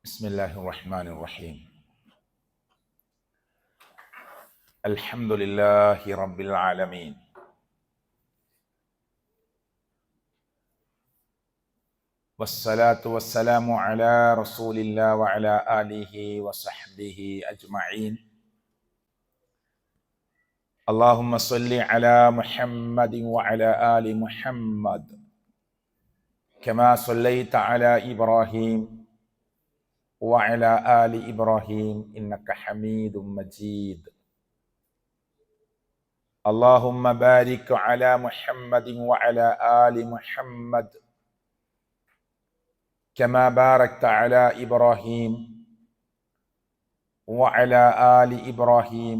بسم الله الرحمن الرحيم. الحمد لله رب العالمين، والصلاة والسلام على رسول الله وعلى آله وصحبه أجمعين. اللهم صل على محمد وعلى آل محمد كما صليت على إبراهيم وعلى آل إبراهيم إنك حميد مجيد. اللهم بارك على محمد وعلى آل محمد كما باركت على إبراهيم وعلى آل إبراهيم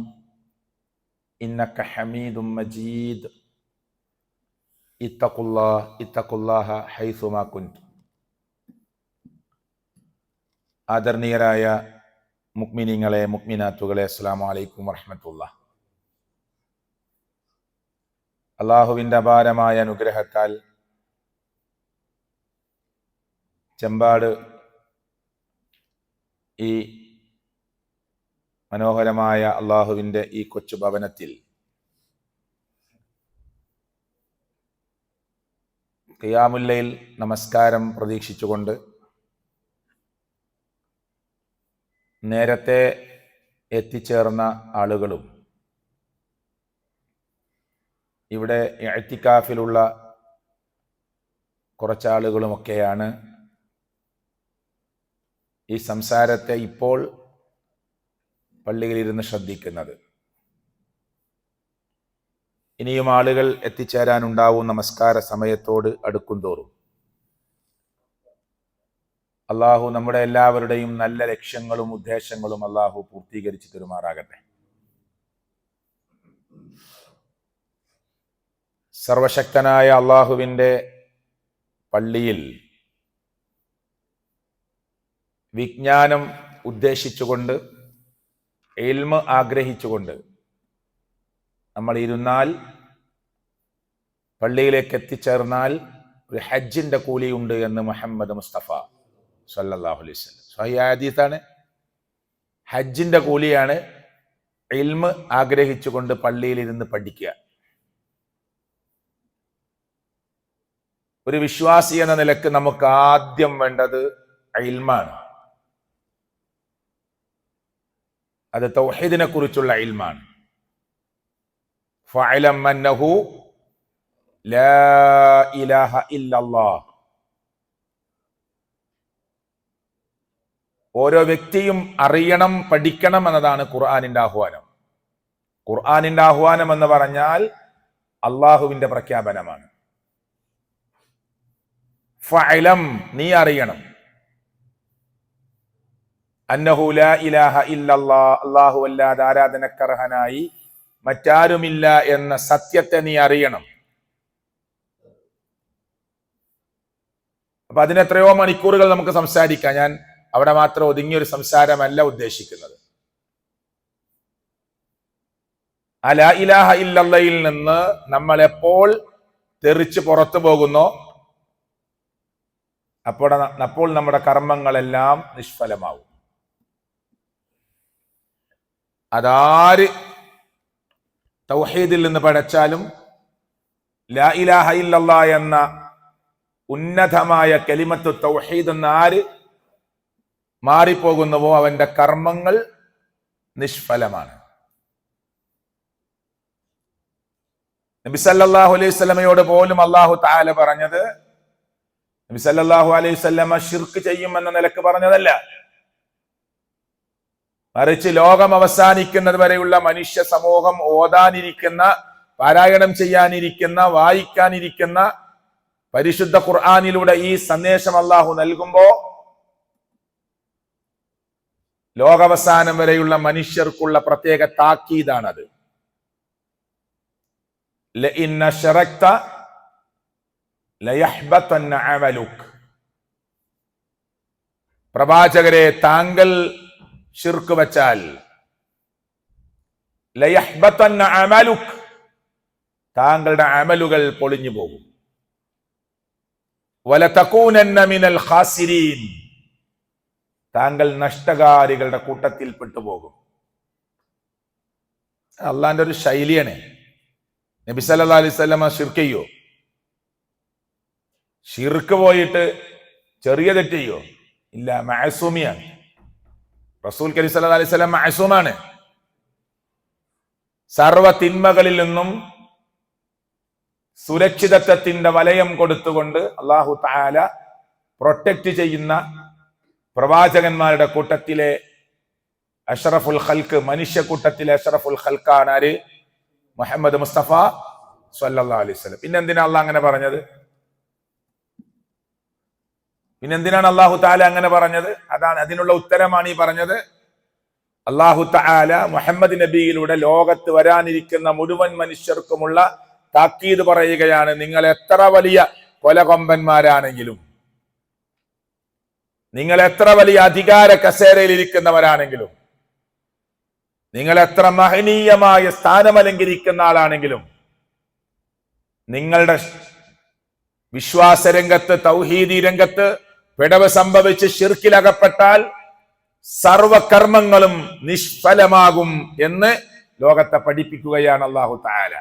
إنك حميد مجيد. اتقوا الله حيثما كنتم. ആദരണീയരായ മുഅ്മിനീങ്ങളെ മുഅ്മിനാത്തുകളെ, അസ്സലാമു അലൈക്കും വറഹ്മത്തുള്ളാഹി. അല്ലാഹുവിൻ്റെ അപാരമായ അനുഗ്രഹത്താൽ ചെമ്പാട് ഈ മനോഹരമായ അല്ലാഹുവിൻ്റെ ഈ കൊച്ചു ഭവനത്തിൽ ഖിയാമുൽ ലൈൽ നമസ്കാരം പ്രതീക്ഷിച്ചുകൊണ്ട് നേരത്തെ എത്തിച്ചേർന്ന ആളുകളും ഇവിടെ ഇഅ്തികാഫിലുള്ള കുറച്ചാളുകളുമൊക്കെയാണ് ഈ സംസാരത്തെ ഇപ്പോൾ പള്ളിയിലിരുന്ന് ശ്രദ്ധിക്കുന്നത്. ഇനിയും ആളുകൾ എത്തിച്ചേരാനുണ്ടാവും. നമസ്കാര സമയത്തോട് അടുക്കും തോറും അള്ളാഹു നമ്മുടെ എല്ലാവരുടെയും നല്ല ലക്ഷ്യങ്ങളും ഉദ്ദേശങ്ങളും അള്ളാഹു പൂർത്തീകരിച്ചു തരുമാറാകട്ടെ. സർവശക്തനായ അള്ളാഹുവിൻ്റെ പള്ളിയിൽ വിജ്ഞാനം ഉദ്ദേശിച്ചുകൊണ്ട്, ഇൽമ് ആഗ്രഹിച്ചുകൊണ്ട് നമ്മൾ ഇരുന്നാൽ, പള്ളിയിലേക്ക് എത്തിച്ചേർന്നാൽ ഒരു ഹജ്ജിന്റെ കൂലിയുണ്ട് എന്ന് മുഹമ്മദ് മുസ്തഫ സല്ലല്ലാഹു അലൈഹി വസല്ലം സ്വഹീഹ് ഹദീസാണ്. ഹജ്ജിന്റെ കൂലിയാണ് ഇൽമ് ആഗ്രഹിച്ചുകൊണ്ട് പള്ളിയിൽ ഇരുന്ന് പഠിക്കുക. ഒരു വിശ്വാസി എന്ന നിലക്ക് നമുക്ക് ആദ്യം വേണ്ടത് ഇൽമാണ്. അത് തൗഹീദിനെ കുറിച്ചുള്ള ഇൽമാണ്. ഫഅലം അന്നഹു ലാ ഇലാഹ ഇല്ലല്ലാഹ്. ഓരോ വ്യക്തിയും അറിയണം, പഠിക്കണം എന്നതാണ് ഖുർആനിന്റെ ആഹ്വാനം. ഖുർആനിന്റെ ആഹ്വാനം എന്ന് പറഞ്ഞാൽ അള്ളാഹുവിന്റെ പ്രഖ്യാപനമാണ്. ഫഅലം, നീ അറിയണം, അന്നഹു ലാ ഇലാഹ ഇല്ലല്ലാഹ്, അല്ലാഹു അല്ലാതെ ആരാധനക്കർഹനായി മറ്റാരുമില്ല എന്ന സത്യത്തെ നീ അറിയണം. അപ്പൊ അതിനെത്രയോ മണിക്കൂറുകൾ നമുക്ക് സംസാരിക്കാം. ഞാൻ അവിടെ മാത്രം ഒതുങ്ങിയൊരു സംസാരമല്ല ഉദ്ദേശിക്കുന്നത്. ആ ലാ ഇലാഹ ഇല്ലല്ലയിൽ നിന്ന് നമ്മൾ എപ്പോൾ തെറിച്ച് പുറത്തു പോകുന്നോ അപ്പോൾ നമ്മുടെ കർമ്മങ്ങളെല്ലാം നിഷ്ഫലമാവും. അതാര് തൗഹീദിൽ നിന്ന് പഠിച്ചാലും ലാ ഇലാഹ ഇല്ലല്ലാഹ് എന്ന ഉന്നതമായ കലിമത്ത് തൗഹീദ് എന്ന ആര് മാറിപ്പോകുന്നുവോ അവന്റെ കർമ്മങ്ങൾ നിഷ്ഫലമാണ്. നബി സല്ലല്ലാഹു അലൈഹി വസല്ലമയോട് പോലും അല്ലാഹു തആല പറഞ്ഞത്, നബി സല്ലല്ലാഹു അലൈഹി വസല്ലമ ശിർക്ക് ചെയ്യുമെന്ന നിലക്ക് പറഞ്ഞതല്ല, മറിച്ച് ലോകം അവസാനിക്കുന്നത് വരെയുള്ള മനുഷ്യ സമൂഹം ഓതാനിരിക്കുന്ന, പാരായണം ചെയ്യാനിരിക്കുന്ന, വായിക്കാനിരിക്കുന്ന പരിശുദ്ധ ഖുർആനിലൂടെ ഈ സന്ദേശം അല്ലാഹു നൽകുമ്പോ ലോകാവസാനം വരെയുള്ള മനുഷ്യർക്കുള്ള പ്രത്യേക താക്കീതാണത്. ലഇൻ അശ്റക്ത ലയഹ്ബതന്ന അമലുക്. പ്രവാചകരെ, താങ്കൾ ശിർക്ക് വച്ചാൽ ലയഹ്ബതന്ന അമലുക്, താങ്കളുടെ അമലുകൾ പൊളിഞ്ഞു പോകും. വലതകൂനന്ന മിനൽ ഖാസിരീൻ, താങ്കൾ നഷ്ടകാരികളുടെ കൂട്ടത്തിൽ പെട്ടുപോകും. അള്ളാന്റെ ഒരു ശൈലിയാണ്. നബി സല്ലല്ലാഹു അലൈഹി വസല്ലമ ശിർക്ക് ചെയ്യോ? ശിർക്ക് പോയിട്ട് ചെറിയ തെറ്റ് ചെയ്യോ? ഇല്ല, മഅസൂമിയാണ്. റസൂൽ കരീം സല്ലല്ലാഹു അലൈഹി വസല്ലം മഅസൂമാണ്. സർവ തിന്മകളിൽ നിന്നും സുരക്ഷിതത്വത്തിന്റെ വലയം കൊടുത്തുകൊണ്ട് അല്ലാഹു തആല പ്രൊട്ടക്ട് ചെയ്യുന്ന പ്രവാചകന്മാരുടെ കൂട്ടത്തിലെ അഷ്റഫുൽ ഖൽഖ്, മനുഷ്യ കൂട്ടത്തിലെ അഷ്റഫുൽ ഖൽഖാണ് ആര്? മുഹമ്മദ് മുസ്തഫ സല്ലല്ലാഹു അലൈഹി വസല്ലം. പിന്നെന്തിനാ അള്ളാഹ് അങ്ങനെ പറഞ്ഞത്? പിന്നെന്തിനാണ് അല്ലാഹു തആല അങ്ങനെ പറഞ്ഞത്? അതാണ്, അതിനുള്ള ഉത്തരമാണ് ഈ പറഞ്ഞത്. അല്ലാഹു തആല മുഹമ്മദ് നബിയിലൂടെ ലോകത്ത് വരാനിരിക്കുന്ന മുഴുവൻ മനുഷ്യർക്കുമുള്ള താക്കീത് പറയുകയാണ്. നിങ്ങൾ എത്ര വലിയ കൊലകൊമ്പന്മാരാണെങ്കിലും, നിങ്ങൾ എത്ര വലിയ അധികാര കസേരയിൽ ഇരിക്കുന്നവരാണെങ്കിലും, നിങ്ങൾ എത്ര മഹനീയമായ സ്ഥാനമലങ്കരിക്കുന്ന ആളാണെങ്കിലും, നിങ്ങളുടെ വിശ്വാസരംഗത്ത്, തൗഹീദി രംഗത്ത് പിഴവ് സംഭവിച്ച് ശിർക്കിലകപ്പെട്ടാൽ സർവകർമ്മങ്ങളും നിഷ്ഫലമാകും എന്ന് ലോകത്തെ പഠിപ്പിക്കുകയാണ് അല്ലാഹു തആല.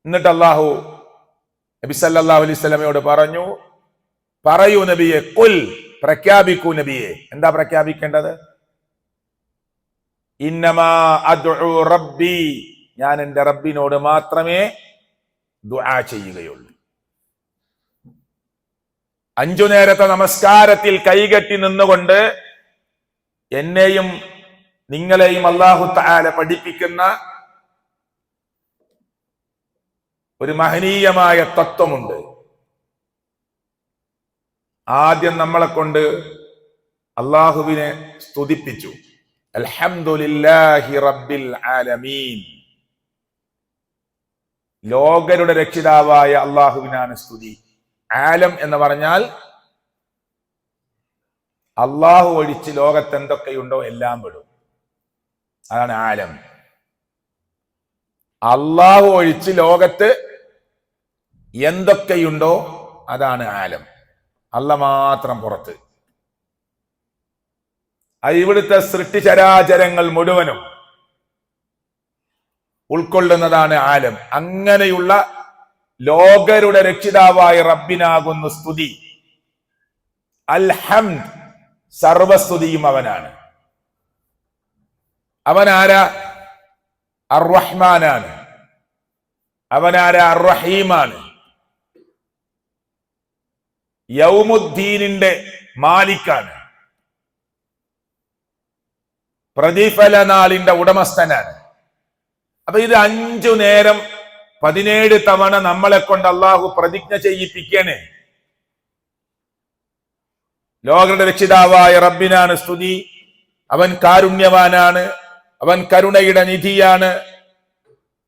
എന്നിട്ട് അല്ലാഹു നബി സല്ലല്ലാഹു അലൈഹി വസല്ലമയോട് പറഞ്ഞു, പറയൂ നബിയെ, ഖുൽ, പ്രഖ്യാപിക്കൂ നബിയെ. എന്താ പ്രഖ്യാപിക്കേണ്ടത്? ഇന്നമാ അദ്ഉ റബ്ബി, ഞാൻ എൻ്റെ റബ്ബിനോട് മാത്രമേ ദുആ ചെയ്യുകയുള്ളൂ. 5 നേരത്തെ നമസ്കാരത്തിൽ കൈകെട്ടി നിന്നുകൊണ്ട് എന്നെയും നിങ്ങളെയും അല്ലാഹു തആല പഠിപ്പിക്കുന്ന ഒരു മഹനീയമായ തത്വമുണ്ട്. ആദ്യം നമ്മളെ കൊണ്ട് അല്ലാഹുവിനെ സ്തുതിപ്പിച്ചു. അൽഹംദുലില്ലാഹി റബ്ബിൽ ആലമീൻ. ലോകരുടെ രക്ഷിതാവായ അല്ലാഹുവിനാണ് സ്തുതി. ആലം എന്ന് പറഞ്ഞാൽ അല്ലാഹു ഒഴിച്ച് ലോകത്ത് എന്തൊക്കെയുണ്ടോ എല്ലാം പെടും. അതാണ് ആലം. അല്ലാഹു ഒഴിച്ച് ലോകത്ത് എന്തൊക്കെയുണ്ടോ അതാണ് ആലം. അല്ലാഹ് മാത്രം പുറത്ത്. ഇവിടുത്തെ സൃഷ്ടിചരാചരങ്ങൾ മുഴുവനും ഉൾക്കൊള്ളുന്നതാണ് ആലം. അങ്ങനെയുള്ള ലോകരുടെ രക്ഷിതാവായ റബ്ബിനാകുന്നു സ്തുതി. അൽഹംദ്, സർവസ്തുതിയും അവനാണ്. അവനാരാ? അർ-റഹ്മാനാണ്. അവനാരാ? അർ-റഹീമാണ്. യൗമുദ്ദീനിന്റെ മാലിക്കാണ്. പ്രതിഫല നാളിന്റെ ഉടമസ്ഥനാണ്. അപ്പൊ ഇത് 5 നേരം 17 തവണ നമ്മളെ കൊണ്ട് അല്ലാഹു പ്രതിജ്ഞ ചെയ്യിപ്പിക്കണേ. ലോകരുടെ രക്ഷിതാവായ റബ്ബിനാണ് സ്തുതി. അവൻ കാരുണ്യവാനാണ്, അവൻ കരുണയുടെ നിധിയാണ്,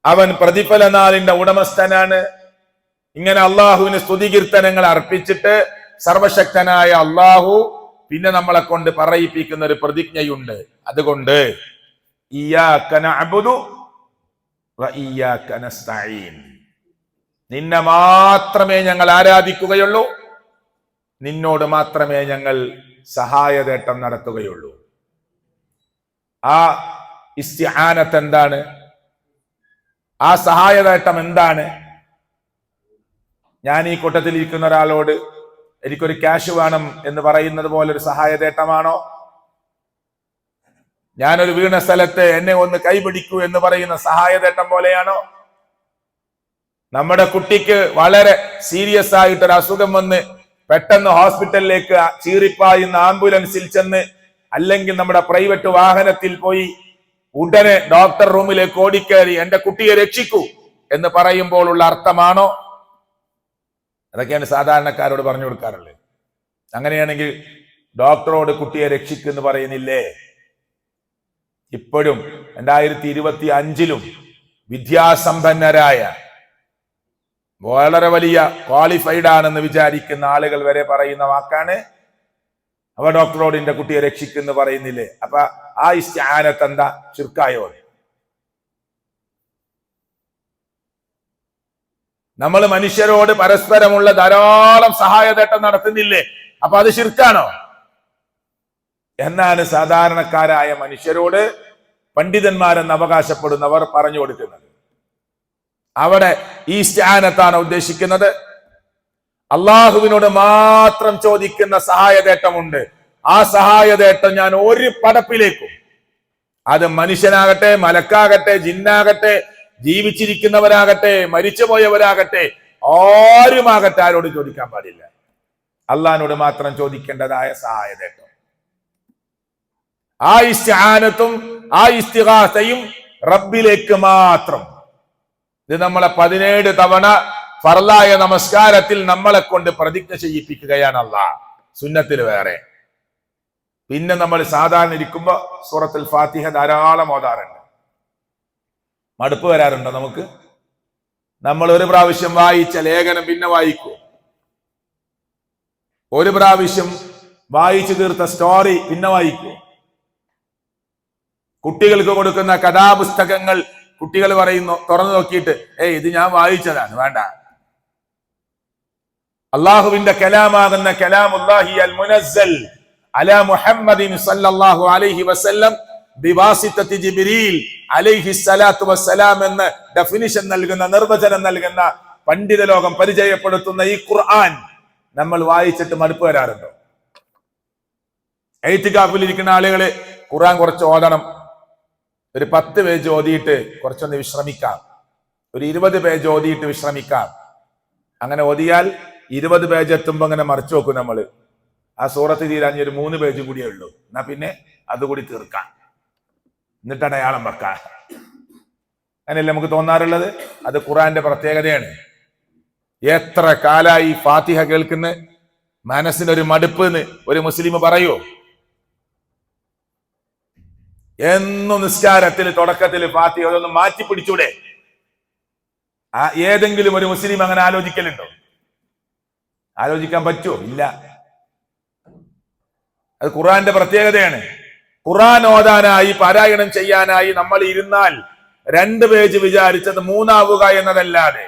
അവൻ പ്രതിഫല നാളിന്റെ ഉടമസ്ഥനാണ്. ഇങ്ങനെ അള്ളാഹുവിന് സ്തുതികീർത്തനങ്ങൾ അർപ്പിച്ചിട്ട് സർവശക്തനായ അള്ളാഹു പിന്നെ നമ്മളെ കൊണ്ട് പറയിപ്പിക്കുന്ന ഒരു പ്രതിജ്ഞയുണ്ട്. അതുകൊണ്ട് ഇയ്യാക നഅ്ബുദു വ ഇയ്യാക നസ്തഈൻ, നിന്നെ മാത്രമേ ഞങ്ങൾ ആരാധിക്കുകയുള്ളൂ, നിന്നോട് മാത്രമേ ഞങ്ങൾ സഹായതേട്ടം നടത്തുകയുള്ളൂ. ആ ഇസ്തിആനത്ത് എന്താണ്? ആ സഹായതേട്ടം എന്താണ്? ഞാൻ ഈ കൂട്ടത്തിൽ ഇരിക്കുന്ന ഒരാളോട് എനിക്കൊരു ക്യാഷ് വേണം എന്ന് പറയുന്നത് പോലെ ഒരു സഹായതേട്ടമാണോ? ഞാനൊരു വീണ സ്ഥലത്ത് എന്നെ ഒന്ന് കൈപിടിക്കൂ എന്ന് പറയുന്ന സഹായതേട്ടം പോലെയാണോ? നമ്മുടെ കുട്ടിക്ക് വളരെ സീരിയസ് ആയിട്ടൊരു അസുഖം വന്ന് പെട്ടെന്ന് ഹോസ്പിറ്റലിലേക്ക് ചീറിപ്പായുന്ന ആംബുലൻസിൽ ചെന്ന്, അല്ലെങ്കിൽ നമ്മുടെ പ്രൈവറ്റ് വാഹനത്തിൽ പോയി ഉടനെ ഡോക്ടർ റൂമിലേക്ക് ഓടിക്കയറി എന്റെ കുട്ടിയെ രക്ഷിക്കൂ എന്ന് പറയുമ്പോൾ ഉള്ള അർത്ഥമാണോ? അതൊക്കെയാണ് സാധാരണക്കാരോട് പറഞ്ഞു കൊടുക്കാറുള്ളത്. അങ്ങനെയാണെങ്കിൽ ഡോക്ടറോട് കുട്ടിയെ രക്ഷിക്കുന്ന് പറയുന്നില്ലേ? ഇപ്പോഴും 2025 വിദ്യാസമ്പന്നരായ വളരെ വലിയ ക്വാളിഫൈഡ് ആണെന്ന് വിചാരിക്കുന്ന ആളുകൾ വരെ പറയുന്ന വാക്കാണ് അവ ഡോക്ടറോട് എന്റെ കുട്ടിയെ രക്ഷിക്കുന്നു പറയുന്നില്ലേ? അപ്പൊ ആ ഇസ്തിആനത്ത് എന്താ? ശിർക്കായോ? നമ്മൾ മനുഷ്യരോട് പരസ്പരമുള്ള ധാരാളം സഹായതേട്ടം നടത്തുന്നില്ലേ? അപ്പൊ അത് ശിർക്കാണോ? എന്നാണ് സാധാരണക്കാരായ മനുഷ്യരോട് പണ്ഡിതന്മാരെന്ന് അവകാശപ്പെടുന്നവർ പറഞ്ഞു കൊടുക്കുന്നത്. അവിടെ ഈ ഇസ്തിആനത്താണ് ഉദ്ദേശിക്കുന്നത്. അള്ളാഹുവിനോട് മാത്രം ചോദിക്കുന്ന സഹായതേട്ടമുണ്ട്. ആ സഹായതേട്ടം ഞാൻ ഒരു പടപ്പിലേക്കും, അത് മനുഷ്യനാകട്ടെ, മലക്കാകട്ടെ, ജിന്നാകട്ടെ, ജീവിച്ചിരിക്കുന്നവരാകട്ടെ, മരിച്ചുപോയവരാകട്ടെ, ആരുമാകട്ടെ, ആരോട് ചോദിക്കാൻ പാടില്ല. അള്ളാഹിനോട് മാത്രം ചോദിക്കേണ്ടതായ സഹായതേട്ടം. ആ ഇസ്തിആനത്തും ആ ഇസ്തിഗാസയും റബ്ബിലേക്ക് മാത്രം. ഇത് നമ്മളെ 17 തവണ ഫർലായ നമസ്കാരത്തിൽ നമ്മളെ കൊണ്ട് പ്രതിജ്ഞ ചെയ്യിപ്പിക്കുകയാണ് അള്ളാഹ്. സുന്നത്തിൽ വേറെ. പിന്നെ നമ്മൾ സാധാരണ ഇരിക്കുമ്പോ സൂറത്തുൽ ഫാത്തിഹ ധാരാളം ഓതാറുണ്ട്. മടുപ്പ് വരാറുണ്ടോ നമുക്ക്? നമ്മൾ ഒരു പ്രാവശ്യം വായിച്ച ലേഖനം പിന്നെ വായിക്കൂ. ഒരു പ്രാവശ്യം വായിച്ചു തീർത്ത സ്റ്റോറി പിന്നെ വായിക്കൂ. കുട്ടികൾക്ക് കൊടുക്കുന്ന കഥാപുസ്തകങ്ങൾ കുട്ടികൾ പറയുന്നു, തുറന്നു നോക്കിയിട്ട് ഇത് ഞാൻ വായിച്ചതാണ്. വേണ്ട. അള്ളാഹുവിന്റെ കലാമാകുന്ന കലാമുല്ലാഹി അൽ മുനസ്സൽ അലാ മുഹമ്മദിൻ സല്ലല്ലാഹു അലൈഹി വസല്ലം ബിവാസിത്തത്തി ജിബ്രീൽ അലൈഹി സ്വലാത്തു വസ്സലാം എന്ന് ഡെഫിനിഷൻ നൽകുന്ന, നിർവചനം നൽകുന്ന, പണ്ഡിത ലോകം പരിചയപ്പെടുത്തുന്ന ഈ ഖുർആൻ നമ്മൾ വായിച്ചിട്ട് മടുപ്പ് വരാറുണ്ടോ? എയ്തികാഫിൽ ഇരിക്കുന്ന ആളുകള് ഖുർആൻ കുറച്ച് ഓതണം. ഒരു 10 പേജ് ഓതിയിട്ട് കുറച്ചൊന്ന് വിശ്രമിക്കാം. ഒരു 20 പേജ് ഓതിയിട്ട് വിശ്രമിക്കാം. അങ്ങനെ ഓതിയാൽ 20 പേജ് എത്തുമ്പോ അങ്ങനെ മറിച്ചു നോക്കും നമ്മള്. ആ സൂറത്ത് തീരാൻ ഒരു 3 പേജ് കൂടിയേ ഉള്ളൂ. എന്നാ പിന്നെ അതുകൂടി തീർക്കാം, എന്നിട്ട് അടയാളം വെക്കാം. അങ്ങനെയല്ലേ നമുക്ക് തോന്നാറുള്ളത്? അത് ഖുർആന്റെ പ്രത്യേകതയാണ്. എത്ര കാലായി ഫാത്തിഹ കേൾക്കുന്ന, മനസ്സിനൊരു മടുപ്പ് എന്ന് ഒരു മുസ്ലിം പറയൂ? എന്നും നിസ്കാരത്തിൽ തുടക്കത്തിൽ ഫാത്തിഹ അതൊന്ന് മാറ്റി പിടിച്ചൂടെ? ഏതെങ്കിലും ഒരു മുസ്ലിം അങ്ങനെ ആലോചിക്കലുണ്ടോ? ആലോചിക്കാൻ പറ്റുമോ? ഇല്ല. അത് ഖുർആന്റെ പ്രത്യേകതയാണ്. ഖുർആൻ ഓതാനായി, പാരായണം ചെയ്യാനായി നമ്മൾ ഇരുന്നാൽ 2 പേജ് വിചാരിച്ചത് 3 ആവുക എന്നതല്ലാതെ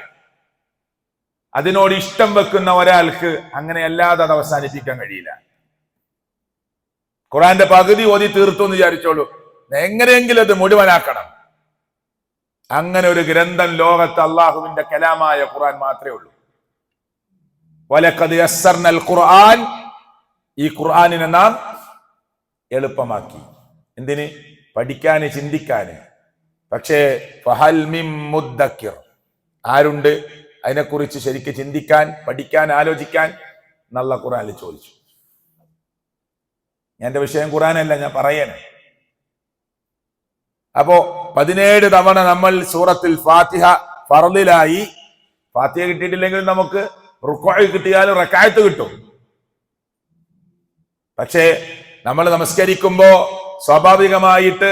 അതിനോട് ഇഷ്ടം വെക്കുന്ന ഒരാൾക്ക് അങ്ങനെ അല്ലാതെ അത് അവസാനിപ്പിക്കാൻ കഴിയില്ല. ഖുർആന്റെ പകുതി ഓതി തീർത്തു എന്ന് വിചാരിച്ചോളൂ, എങ്ങനെയെങ്കിലും അത് മുഴുവനാക്കണം. അങ്ങനെ ഒരു ഗ്രന്ഥം ലോകത്ത് അള്ളാഹുവിന്റെ കലാമായ ഖുർആൻ മാത്രമേ ഉള്ളൂ. വലഖദ് യസ്സർനൽ ഖുർആൻ, ഈ ഖുർആനിനെ നാം എളുപ്പമാക്കി. എന്തിന്? പഠിക്കാന്, ചിന്തിക്കാന്. പക്ഷേ ഫഹൽ മിൻ മുദ്ദക്കിർ, ആരുണ്ട് അതിനെക്കുറിച്ച് ശരിക്ക് ചിന്തിക്കാൻ, പഠിക്കാൻ, ആലോചിക്കാൻ? നല്ല ഖുർആനിൽ ചോദിച്ചു. എന്റെ വിഷയം ഖുർആനല്ല, ഞാൻ പറയണേ. അപ്പോ 17 തവണ നമ്മൾ സൂറത്തുൽ ഫാത്തിഹ ഫർളിലായി. ഫാത്തിഹ കിട്ടിയിട്ടില്ലെങ്കിൽ നമുക്ക് റുക്അ് കിട്ടിയാലും റക്അത്ത് കിട്ടും. പക്ഷേ നമ്മൾ നമസ്കരിക്കുമ്പോ സ്വാഭാവികമായിട്ട്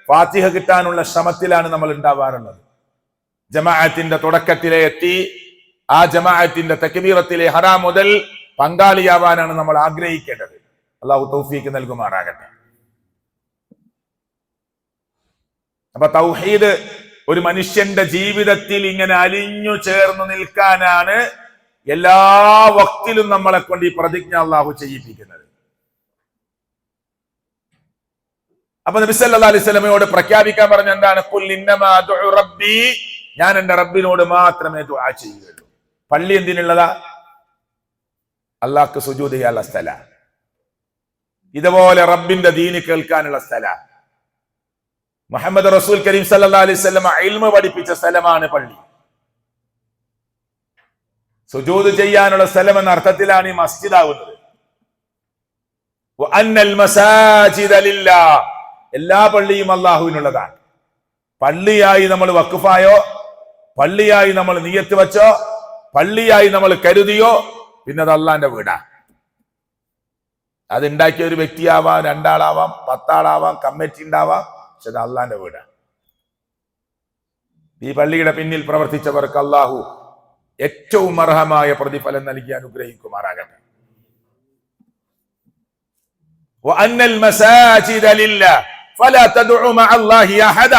ഫാത്തിഹ കിട്ടാനുള്ള ശ്രമത്തിലാണ് നമ്മൾ ഉണ്ടാവാറുള്ളത്. ജമാഅത്തിന്റെ തുടക്കത്തിലെ എത്തി ആ ജമാഅത്തിന്റെ തക്ബീറത്തിലെ ഹറാം മുതൽ പങ്കാളിയാവാനാണ് നമ്മൾ ആഗ്രഹിക്കേണ്ടത്. അള്ളാഹു തൗഫീഖ് നൽകുമാറാകട്ടെ. അപ്പൊ തൗഹീദ് ഒരു മനുഷ്യന്റെ ജീവിതത്തിൽ ഇങ്ങനെ അലിഞ്ഞു ചേർന്ന് നിൽക്കാനാണ് എല്ലാ വക്തിലും നമ്മളെ കൊണ്ട് ഈ പ്രതിജ്ഞ അള്ളാഹു ചെയ്യിപ്പിക്കുന്നത്. അപ്പൊ നബി സല്ലല്ലാഹു അലൈഹി വസല്ലമയോട് പ്രഖ്യാപിക്കാൻ പറഞ്ഞ എന്താണ്? ഖുൽ ഇന്നമാ അദ്ഉ റബ്ബി, ഞാൻ എന്റെ റബ്ബിനോട് മാത്രമേ ദുആ ചെയ്യുകയുള്ളൂ. പള്ളി എന്തിനുള്ളതാ? അള്ളാഹ്ക്ക് സുജൂദ് ചെയ്യാനുള്ള സ്ഥല. ഇതുപോലെ റബ്ബിന്റെ ദീന് കേൾക്കാനുള്ള സ്ഥല. മുഹമ്മദ് റസൂൽ കരീം സല്ലല്ലാഹു അലൈഹി വസല്ലം ഇൽമു പഠിപ്പിച്ച സ്ഥലമാണ് പള്ളി. സുജൂദ് ചെയ്യാനുള്ള സ്ഥലം എന്ന അർത്ഥത്തിലാണ് ഈ മസ്ജിദ് ആവുന്നത്. വഅന്നൽ മസാജിദ ലില്ലാഹ്, എല്ലാ പള്ളിയും അല്ലാഹുവിനുള്ളതാണ്. പള്ളിയായി നമ്മൾ വഖഫായോ, പള്ളിയായി നമ്മൾ നിയ്യത്ത് വെച്ചോ, പള്ളിയായി നമ്മൾ കരുതിയോ, പിന്നെ അത് അള്ളാന്റെ വീടാ. അതുണ്ടാക്കിയ ഒരു വ്യക്തിയാവാം, 2 ആളാവാം, 10 ആളാവാം, കമ്മിറ്റി ഉണ്ടാവാം, പക്ഷെ അത് അള്ളാന്റെ വീടാണ്. ഈ പള്ളിയുടെ പിന്നിൽ പ്രവർത്തിച്ചവർക്ക് അള്ളാഹു ഏറ്റവും അർഹമായ പ്രതിഫലം നൽകി അനുഗ്രഹിക്കുമാറാകട്ടെ. വഅന്നൽ മസാജിദ ലില്ലാഹ് ഫലാ തദ്ഉ മഅല്ലാഹി അഹദ,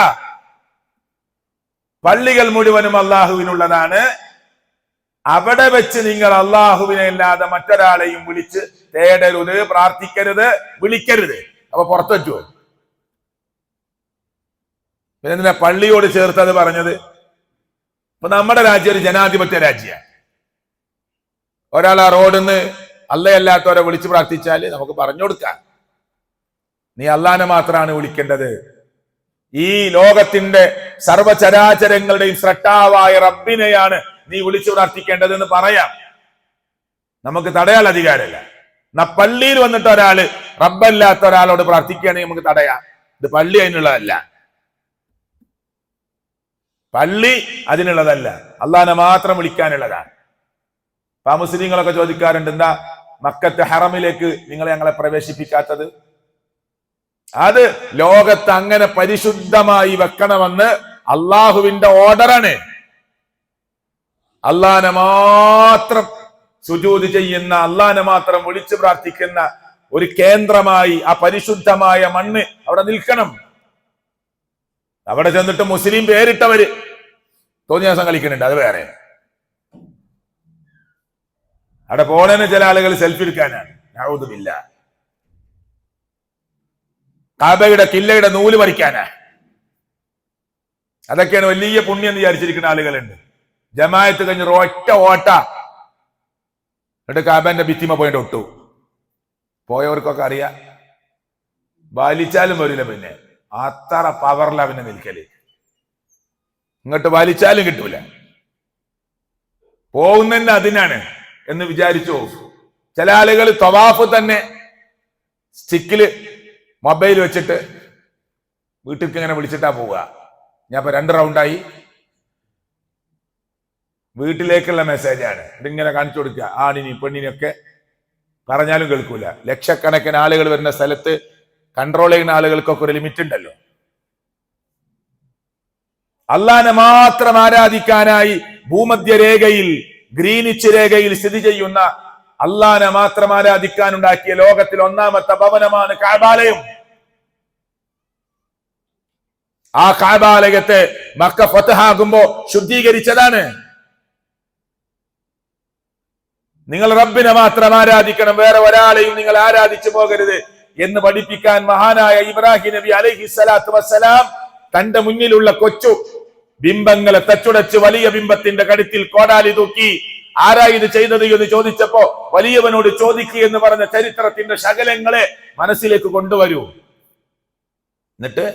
പള്ളികൾ മുഴുവനും അള്ളാഹുവിനുള്ളതാണ്. അവിടെ വെച്ച് നിങ്ങൾ അള്ളാഹുവിനെ അല്ലാതെ മറ്റൊരാളെയും വിളിച്ച് തേടരുത്, പ്രാർത്ഥിക്കരുത്, വിളിക്കരുത്. അപ്പൊ പുറത്തു പറ്റുമോ? പിന്നെ എന്തിനാ പള്ളിയോട് ചേർത്തത് പറഞ്ഞത്? ഇപ്പൊ നമ്മുടെ രാജ്യം ഒരു ജനാധിപത്യ രാജ്യമാണ്. ഒരാൾ ആ റോഡിൽ നിന്ന് അല്ലയല്ലാത്തവരെ വിളിച്ചു പ്രാർത്ഥിച്ചാല് നമുക്ക് പറഞ്ഞു കൊടുക്കാം, നീ അള്ളാനെ മാത്രമാണ് വിളിക്കേണ്ടത്, ഈ ലോകത്തിന്റെ സർവചരാചരങ്ങളുടെയും സ്രഷ്ടാവായ റബ്ബിനെയാണ് നീ വിളിച്ചു പ്രാർത്ഥിക്കേണ്ടത് എന്ന് പറയാം. നമുക്ക് തടയാൻ അധികാരമില്ല. എന്നാ പള്ളിയിൽ വന്നിട്ട് ഒരാള് റബ്ബല്ലാത്ത ഒരാളോട് പ്രാർത്ഥിക്കുകയാണെങ്കിൽ നമുക്ക് തടയാം. ഇത് പള്ളി അതിനുള്ളതല്ല, പള്ളി അതിനുള്ളതല്ല, അള്ളാനെ മാത്രം വിളിക്കാനുള്ളതാണ്. അപ്പൊ ആ മുസ്ലിങ്ങളൊക്കെ ചോദിക്കാറുണ്ട്, എന്താ മക്കത്തെ ഹറമിലേക്ക് നിങ്ങൾ ഞങ്ങളെ പ്രവേശിപ്പിക്കാത്തത്? അത് ലോകത്ത് അങ്ങനെ പരിശുദ്ധമായി വെക്കണമെന്ന് അള്ളാഹുവിന്റെ ഓർഡറാണ്. അള്ളാനെ മാത്രം സുജൂദ് ചെയ്യുന്ന, അള്ളാനെ മാത്രം വിളിച്ചു പ്രാർത്ഥിക്കുന്ന ഒരു കേന്ദ്രമായി ആ പരിശുദ്ധമായ മണ്ണ് അവിടെ നിൽക്കണം. അവിടെ ചെന്നിട്ട് മുസ്ലിം പേരിട്ടവര് തോന്നിയാസം കളിക്കുന്നുണ്ട്, അത് വേറെ. അവിടെ പോണേന് ചില ആളുകൾ സെൽഫി എടുക്കാനാണ്. നഊദുബില്ല. കാബയുടെ കില്ലയുടെ നൂല് പറിക്കാനാ. അതൊക്കെയാണ് വലിയ പുണ്യം എന്ന് വിചാരിച്ചിരിക്കുന്ന ആളുകളുണ്ട്. ജമായത്ത് കഴിഞ്ഞ് ഒറ്റ ഓട്ട എന്നിട്ട് കാബന്റെ ഭിത്തിമ പോയിട്ട് ഒട്ടു. പോയവർക്കൊക്കെ അറിയാം, വലിച്ചാലും വരില്ല. പിന്നെ അത്ര പവറില പിന്നെ നിൽക്കല്. ഇങ്ങോട്ട് വലിച്ചാലും കിട്ടൂല. പോകുന്നതന്നെ അതിനാണ് എന്ന് വിചാരിച്ചു. ചില ആളുകൾ തവാഫ് തന്നെ സ്റ്റിക്കില് മൊബൈൽ വെച്ചിട്ട് വീട്ടിലേക്ക് ഇങ്ങനെ വിളിച്ചിട്ടാ പോവുക. ഞാൻ ഇപ്പൊ 2 റൗണ്ടായി, വീട്ടിലേക്കുള്ള മെസ്സേജാണ്. ഇതിങ്ങനെ കാണിച്ചു കൊടുക്കുക. ആണിനി പെണ്ണിനൊക്കെ പറഞ്ഞാലും കേൾക്കൂല. ലക്ഷക്കണക്കിന് ആളുകൾ വരുന്ന സ്ഥലത്ത് കൺട്രോൾ ചെയ്യുന്ന ആളുകൾക്കൊക്കെ ഒരു ലിമിറ്റ് ഉണ്ടല്ലോ. അള്ളാനെ മാത്രം ആരാധിക്കാനായി ഭൂമധ്യരേഖയിൽ, ഗ്രീനിച്ച് രേഖയിൽ സ്ഥിതി ചെയ്യുന്ന അള്ളാനെ മാത്രം ആരാധിക്കാനുണ്ടാക്കിയ ലോകത്തിൽ 1ാമത്തെ ഭവനമാണ് കഅബാലയം. ആ കഅബാലയത്തെ മക്ക ഫതഹാകുമ്പോ ശുദ്ധീകരിച്ചതാണ്. നിങ്ങൾ റബ്ബിനെ മാത്രം ആരാധിക്കണം, വേറെ ഒരാളെയും നിങ്ങൾ ആരാധിച്ചു പോകരുത് എന്ന് പഠിപ്പിക്കാൻ മഹാനായ ഇബ്രാഹിം നബി അലൈഹിസ്സലാത്തു വസ്സലാം തന്റെ മുന്നിലുള്ള കൊച്ചു ബിംബങ്ങളെ തച്ചുടച്ച് വലിയ ബിംബത്തിന്റെ കഴുത്തിൽ കോടാലി തൂക്കി. ആരാ ഇത് ചെയ്തത് എന്ന് ചോദിച്ചപ്പോ വലിയവനോട് ചോദിക്കുക എന്ന് പറഞ്ഞ ചരിത്രത്തിന്റെ ശകലങ്ങളെ മനസ്സിലേക്ക് കൊണ്ടുവരൂ. എന്നിട്ട്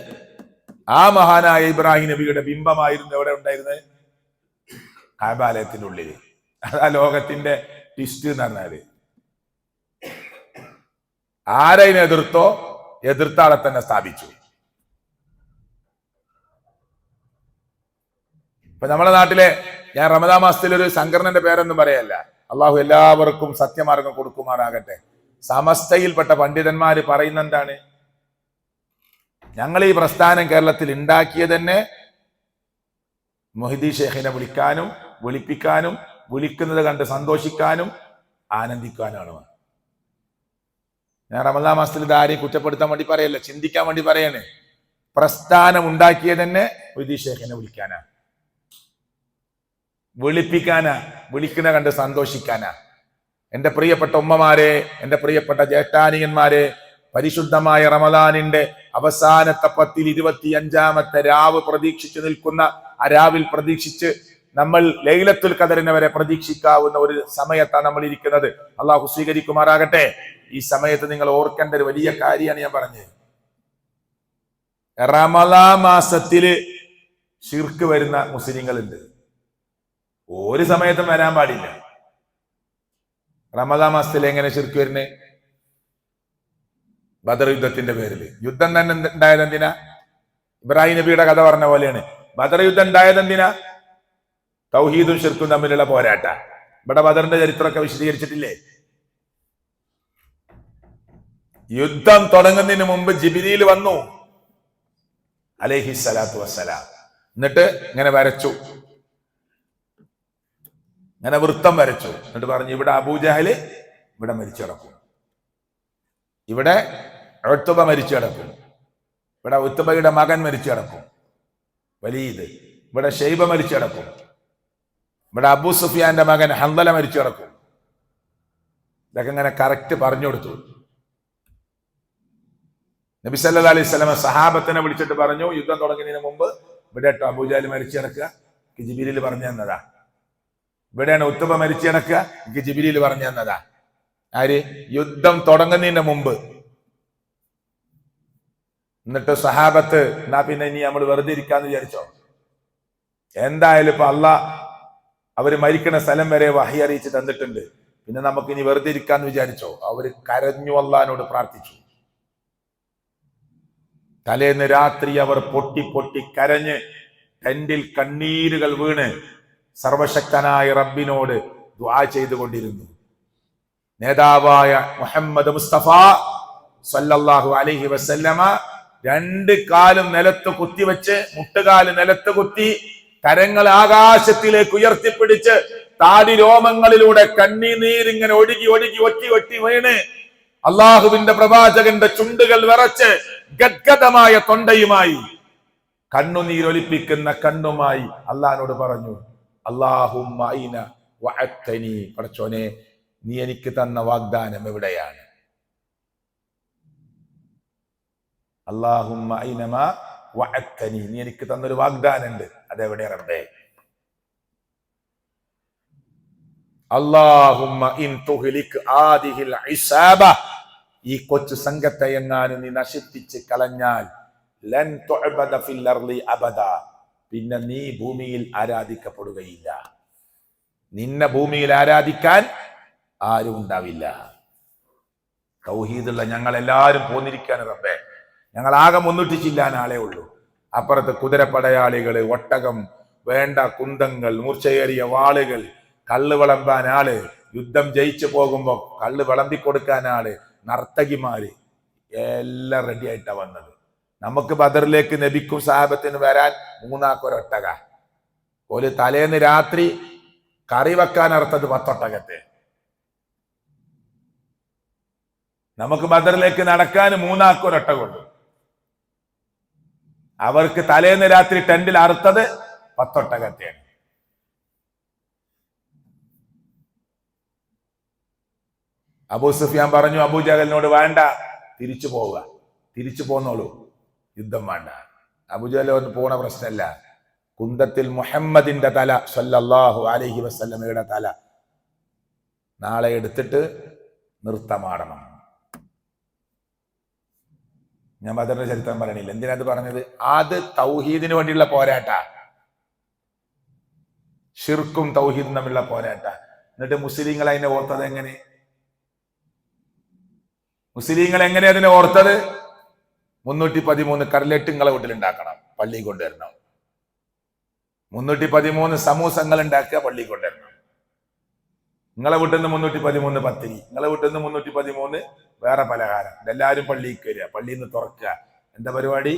ആ മഹാനായ ഇബ്രാഹിം നബിയുടെ ബിംബമായിരുന്നു എവിടെ ഉണ്ടായിരുന്നത്? കഅബാലയത്തിന്റെ ഉള്ളിൽ. അതാ ലോകത്തിന്റെ ട്വിസ്റ്റ് എന്ന് പറഞ്ഞാല്. ആരതിനെ എതിർത്തോ എതിർത്ത ആളെ തന്നെ സ്ഥാപിച്ചു. ഇപ്പൊ നമ്മുടെ നാട്ടിലെ, ഞാൻ റമദാൻ മാസത്തിൽ ഒരു സംഘടനയുടെ പേരൊന്നും പറയല്ല, അള്ളാഹു എല്ലാവർക്കും സത്യമാർഗം കൊടുക്കുമാറാകട്ടെ. സമസ്തയിൽപ്പെട്ട പണ്ഡിതന്മാര് പറയുന്ന എന്താണ്? ഞങ്ങൾ ഈ പ്രസ്ഥാനം കേരളത്തിൽ ഉണ്ടാക്കിയത് തന്നെ മൊഹിദി ഷേഖിനെ വിളിക്കാനും വിളിപ്പിക്കാനും വിളിക്കുന്നത് കണ്ട് സന്തോഷിക്കാനും ആനന്ദിക്കാനാണ്. ഞാൻ റമദാൻ മാസത്തിൽ ഇത് ആരെയും കുറ്റപ്പെടുത്താൻ വേണ്ടി പറയല്ല, ചിന്തിക്കാൻ വേണ്ടി പറയാണ്. പ്രസ്ഥാനം ഉണ്ടാക്കിയത് തന്നെ മൊഹിദി ഷേഖിനെ വിളിക്കാനാ, വിളിപ്പിക്കാനാ, വിളിക്കുന്ന കണ്ട് സന്തോഷിക്കാനാ. എന്റെ പ്രിയപ്പെട്ട ഉമ്മമാരെ, എന്റെ പ്രിയപ്പെട്ട ജ്യേഷ്ഠാനിയന്മാരെ, പരിശുദ്ധമായ റമദാനിന്റെ അവസാനത്തെ 10-ൽ 25-ാമത്തെ രാവ് പ്രതീക്ഷിച്ചു നിൽക്കുന്ന ആ രാവിൽ പ്രതീക്ഷിച്ച് നമ്മൾ ലൈലത്തുൽ ഖദറിനെ വരെ പ്രതീക്ഷിക്കാവുന്ന ഒരു സമയത്താണ് നമ്മൾ ഇരിക്കുന്നത്. അള്ളാഹു സ്വീകരിക്കുമാറാകട്ടെ. ഈ സമയത്ത് നിങ്ങൾ ഓർക്കേണ്ട ഒരു വലിയ കാര്യമാണ് ഞാൻ പറഞ്ഞത്. റമദാൻ മാസത്തില് ശിർക്ക് വരുന്ന മുസ്ലിങ്ങളുണ്ട്. ഒരു സമയത്തും വരാൻ പാടില്ല. റമദാൻ മാസത്തിൽ എങ്ങനെ ശിർക്ക് വരുന്നേ? ബദർ യുദ്ധത്തിന്റെ പേരിൽ. യുദ്ധം തന്നെ ഉണ്ടായത് എന്തിനാ? ഇബ്രാഹിം നബിയുടെ കഥ പറഞ്ഞ പോലെയാണ്. ബദർ യുദ്ധം ഉണ്ടായത് എന്തിനാ? തൗഹീദും ശിർക്കും തമ്മിലുള്ള പോരാട്ട. ഇവിടെ ബദറിന്റെ ചരിത്രമൊക്കെ വിശദീകരിച്ചിട്ടില്ലേ? യുദ്ധം തുടങ്ങുന്നതിന് മുമ്പ് ജിബ്രീൽ വന്നു അലൈഹിസ്സലാത്തു വസ്സലാം. എന്നിട്ട് ഇങ്ങനെ വരച്ചു, ഇങ്ങനെ വൃത്തം വരച്ചു. എന്നിട്ട് പറഞ്ഞു, ഇവിടെ അബൂജഹല് ഇവിടെ മരിച്ചു കിടക്കും, ഇവിടെ ഉത്ബ മരിച്ചു കിടക്കും, ഇവിടെ ഉത്ബയുടെ മകൻ മരിച്ചു കിടക്കും വലീദ്, ഇവിടെ ഷൈബ മരിച്ചു കിടക്കും, ഇവിടെ അബൂ സുഫിയാന്റെ മകൻ ഹൻദല മരിച്ചു കിടക്കും. ഇതൊക്കെ ഇങ്ങനെ കറക്റ്റ് പറഞ്ഞു കൊടുത്തു. നബി സല്ലല്ലാഹു അലൈഹി വസല്ലം സഹാബത്തിനെ വിളിച്ചിട്ട് പറഞ്ഞു, യുദ്ധം തുടങ്ങുന്നതിന് മുമ്പ് ഇവിടെ കേട്ടോ അബൂജഹൽ മരിച്ചു കിടക്കുക, എനിക്ക് ജിബ്രീൽ പറഞ്ഞു തന്നതാ. ഇവിടെയാണ് ഉത്തബ മരിച്ചു കിടക്കുക, എനിക്ക് ജിബ്രീൽ പറഞ്ഞു തന്നതാ. ആര്? യുദ്ധം തുടങ്ങുന്നതിന് മുമ്പ്. എന്നിട്ട് സഹാബത്ത്, എന്നാ പിന്നെ ഇനി നമ്മൾ വെറുതെ ഇരിക്കാന്ന് വിചാരിച്ചോ? എന്തായാലും ഇപ്പൊ അള്ളാഹ് അവര് മരിക്കണ സ്ഥലം വരെ വഹി അറിയിച്ച് തന്നിട്ടുണ്ട്, പിന്നെ നമുക്ക് ഇനി വെറുതെ ഇരിക്കാന്ന് വിചാരിച്ചോ? അവര് കരഞ്ഞു, അള്ളാഹിനോട് പ്രാർത്ഥിച്ചു. തലേന്ന് രാത്രി അവർ പൊട്ടി പൊട്ടി കരഞ്ഞ് ടെന്റിൽ കണ്ണീരുകൾ വീണ് സർവശക്തനായ റബ്ബിനോട് ദുആ ചെയ്തുകൊണ്ടിരുന്നു. നേതാവായ മുഹമ്മദ് മുസ്തഫ സല്ലല്ലാഹു അലൈഹി വസല്ലമ രണ്ട് കാലും നിലത്ത് കുത്തിവെച്ച്, മുട്ടുകാല് നിലത്ത് കുത്തി, കരങ്ങൾ ആകാശത്തിലേക്ക് ഉയർത്തിപ്പിടിച്ച്, താടി രോമങ്ങളിലൂടെ കണ്ണീരിങ്ങനെ ഒഴുകി ഒഴുകി ഒറ്റി ഒറ്റി വീണ്, അള്ളാഹുവിന്റെ പ്രവാചകന്റെ ചുണ്ടുകൾ വിറച്ച് ഗദ്ഗദമായ തൊണ്ടയുമായി, കണ്ണുനീരൊലിപ്പിക്കുന്ന കണ്ണുമായി അള്ളാഹിനോട് പറഞ്ഞു, അല്ലാഹുമ്മ അയ്ന വഅദ്തനി, പടച്ചോനെ നീ എനിക്ക് തന്ന വാഗ്ദാനം എവിടെയാണ്? അല്ലാഹുമ്മ അയ്നമാ വഅദ്തനി, നീ എനിക്ക് തന്നൊരു വാഗ്ദാനം ഉണ്ട്, അതെവിടെ റബ്ബേ? അല്ലാഹുമ്മ ഇൻ തുഹ്ലിക് ആദിഹിൽ ഇസാബ, ഈ കൊച്ചു സംഘത്തെ എങ്ങാനും നീ നശിപ്പിച്ച് കളഞ്ഞാൽ, ലൻ തുഅബദ ഫിൽ അർളി അബദ, പിന്നെ നീ ഭൂമിയിൽ ആരാധിക്കപ്പെടുകയില്ല. നിന്നെ ഭൂമിയിൽ ആരാധിക്കാൻ ആരും ഉണ്ടാവില്ല. തൗഹീദുള്ള ഞങ്ങൾ എല്ലാവരും പോന്നിരിക്കാണ് റബ്ബേ. ഞങ്ങൾ ആകെ 300 ചില്ലാൻ ആളേ ഉള്ളൂ. അപ്പുറത്ത് കുതിരപ്പടയാളികള്, ഒട്ടകം, വേണ്ട കുന്തങ്ങൾ, മൂർച്ചയേറിയ വാളുകൾ, കള്ള് വിളമ്പാൻ ആള്, യുദ്ധം ജയിച്ചു പോകുമ്പോ കള്ള് വിളമ്പി കൊടുക്കാൻ ആള്, നർത്തകിമാര്, എല്ലാം റെഡി ആയിട്ടാ വന്നത്. നമുക്ക് ബദറിലേക്ക് നബിക്കും സഹാബത്തിന് വരാൻ 3 ആക്കൊരൊട്ടക. ഒരു തലേന്ന് രാത്രി കറി വെക്കാൻ അർത്ഥത് 10 ഒട്ടകത്തെ. നമുക്ക് ബദറിലേക്ക് നടക്കാൻ 3 ആക്കൊരൊട്ടകുള്ളൂ. അവർക്ക് തലേന്ന് രാത്രി ടെന്റിൽ അറുത്തത് 10 ഒട്ടകത്തെയാണ്. അബൂ സുഫിയാൻ പറഞ്ഞു അബൂജഹലിനോട്, വേണ്ട, തിരിച്ചു പോവുക, തിരിച്ചു പോന്നോളൂ, യുദ്ധം വേണ്ട. അബൂജഹൽ ഒന്ന് പോണ പ്രശ്നമല്ല. കുന്തത്തിൽ മുഹമ്മദിന്റെ തല സല്ലല്ലാഹു അലൈഹി വസല്ലമയുടെ തല നാളെ എടുത്തിട്ട് നൃത്തമാടണം. ഞാൻ ബദറിന്റെ ചരിത്രം പറയണില്ല, എന്തിനാ അത് പറഞ്ഞത്? അത് തൗഹീദിന് വേണ്ടിയുള്ള പോരാട്ട, ഷിർക്കും തൗഹീദും തമ്മിലുള്ള പോരാട്ട. എന്നിട്ട് മുസ്ലിങ്ങൾ അതിനെ ഓർത്തത് എങ്ങനെ? മുസ്ലിങ്ങൾ എങ്ങനെ അതിനെ ഓർത്തത്? 313 കർലെട്ട് നിങ്ങളെ വീട്ടിലുണ്ടാക്കണം, പള്ളി കൊണ്ടുവരണം. 313 സമൂസങ്ങൾ ഉണ്ടാക്കുക, പള്ളി കൊണ്ടുവരണം. നിങ്ങളെ വീട്ടിൽ നിന്ന് 313 പത്തിരി, നിങ്ങളെ വീട്ടിൽ നിന്ന് 313 വേറെ പലഹാരം, എല്ലാവരും പള്ളിക്ക് വരിക, പള്ളിയിൽ നിന്ന് തുറക്കുക. എന്താ പരിപാടി?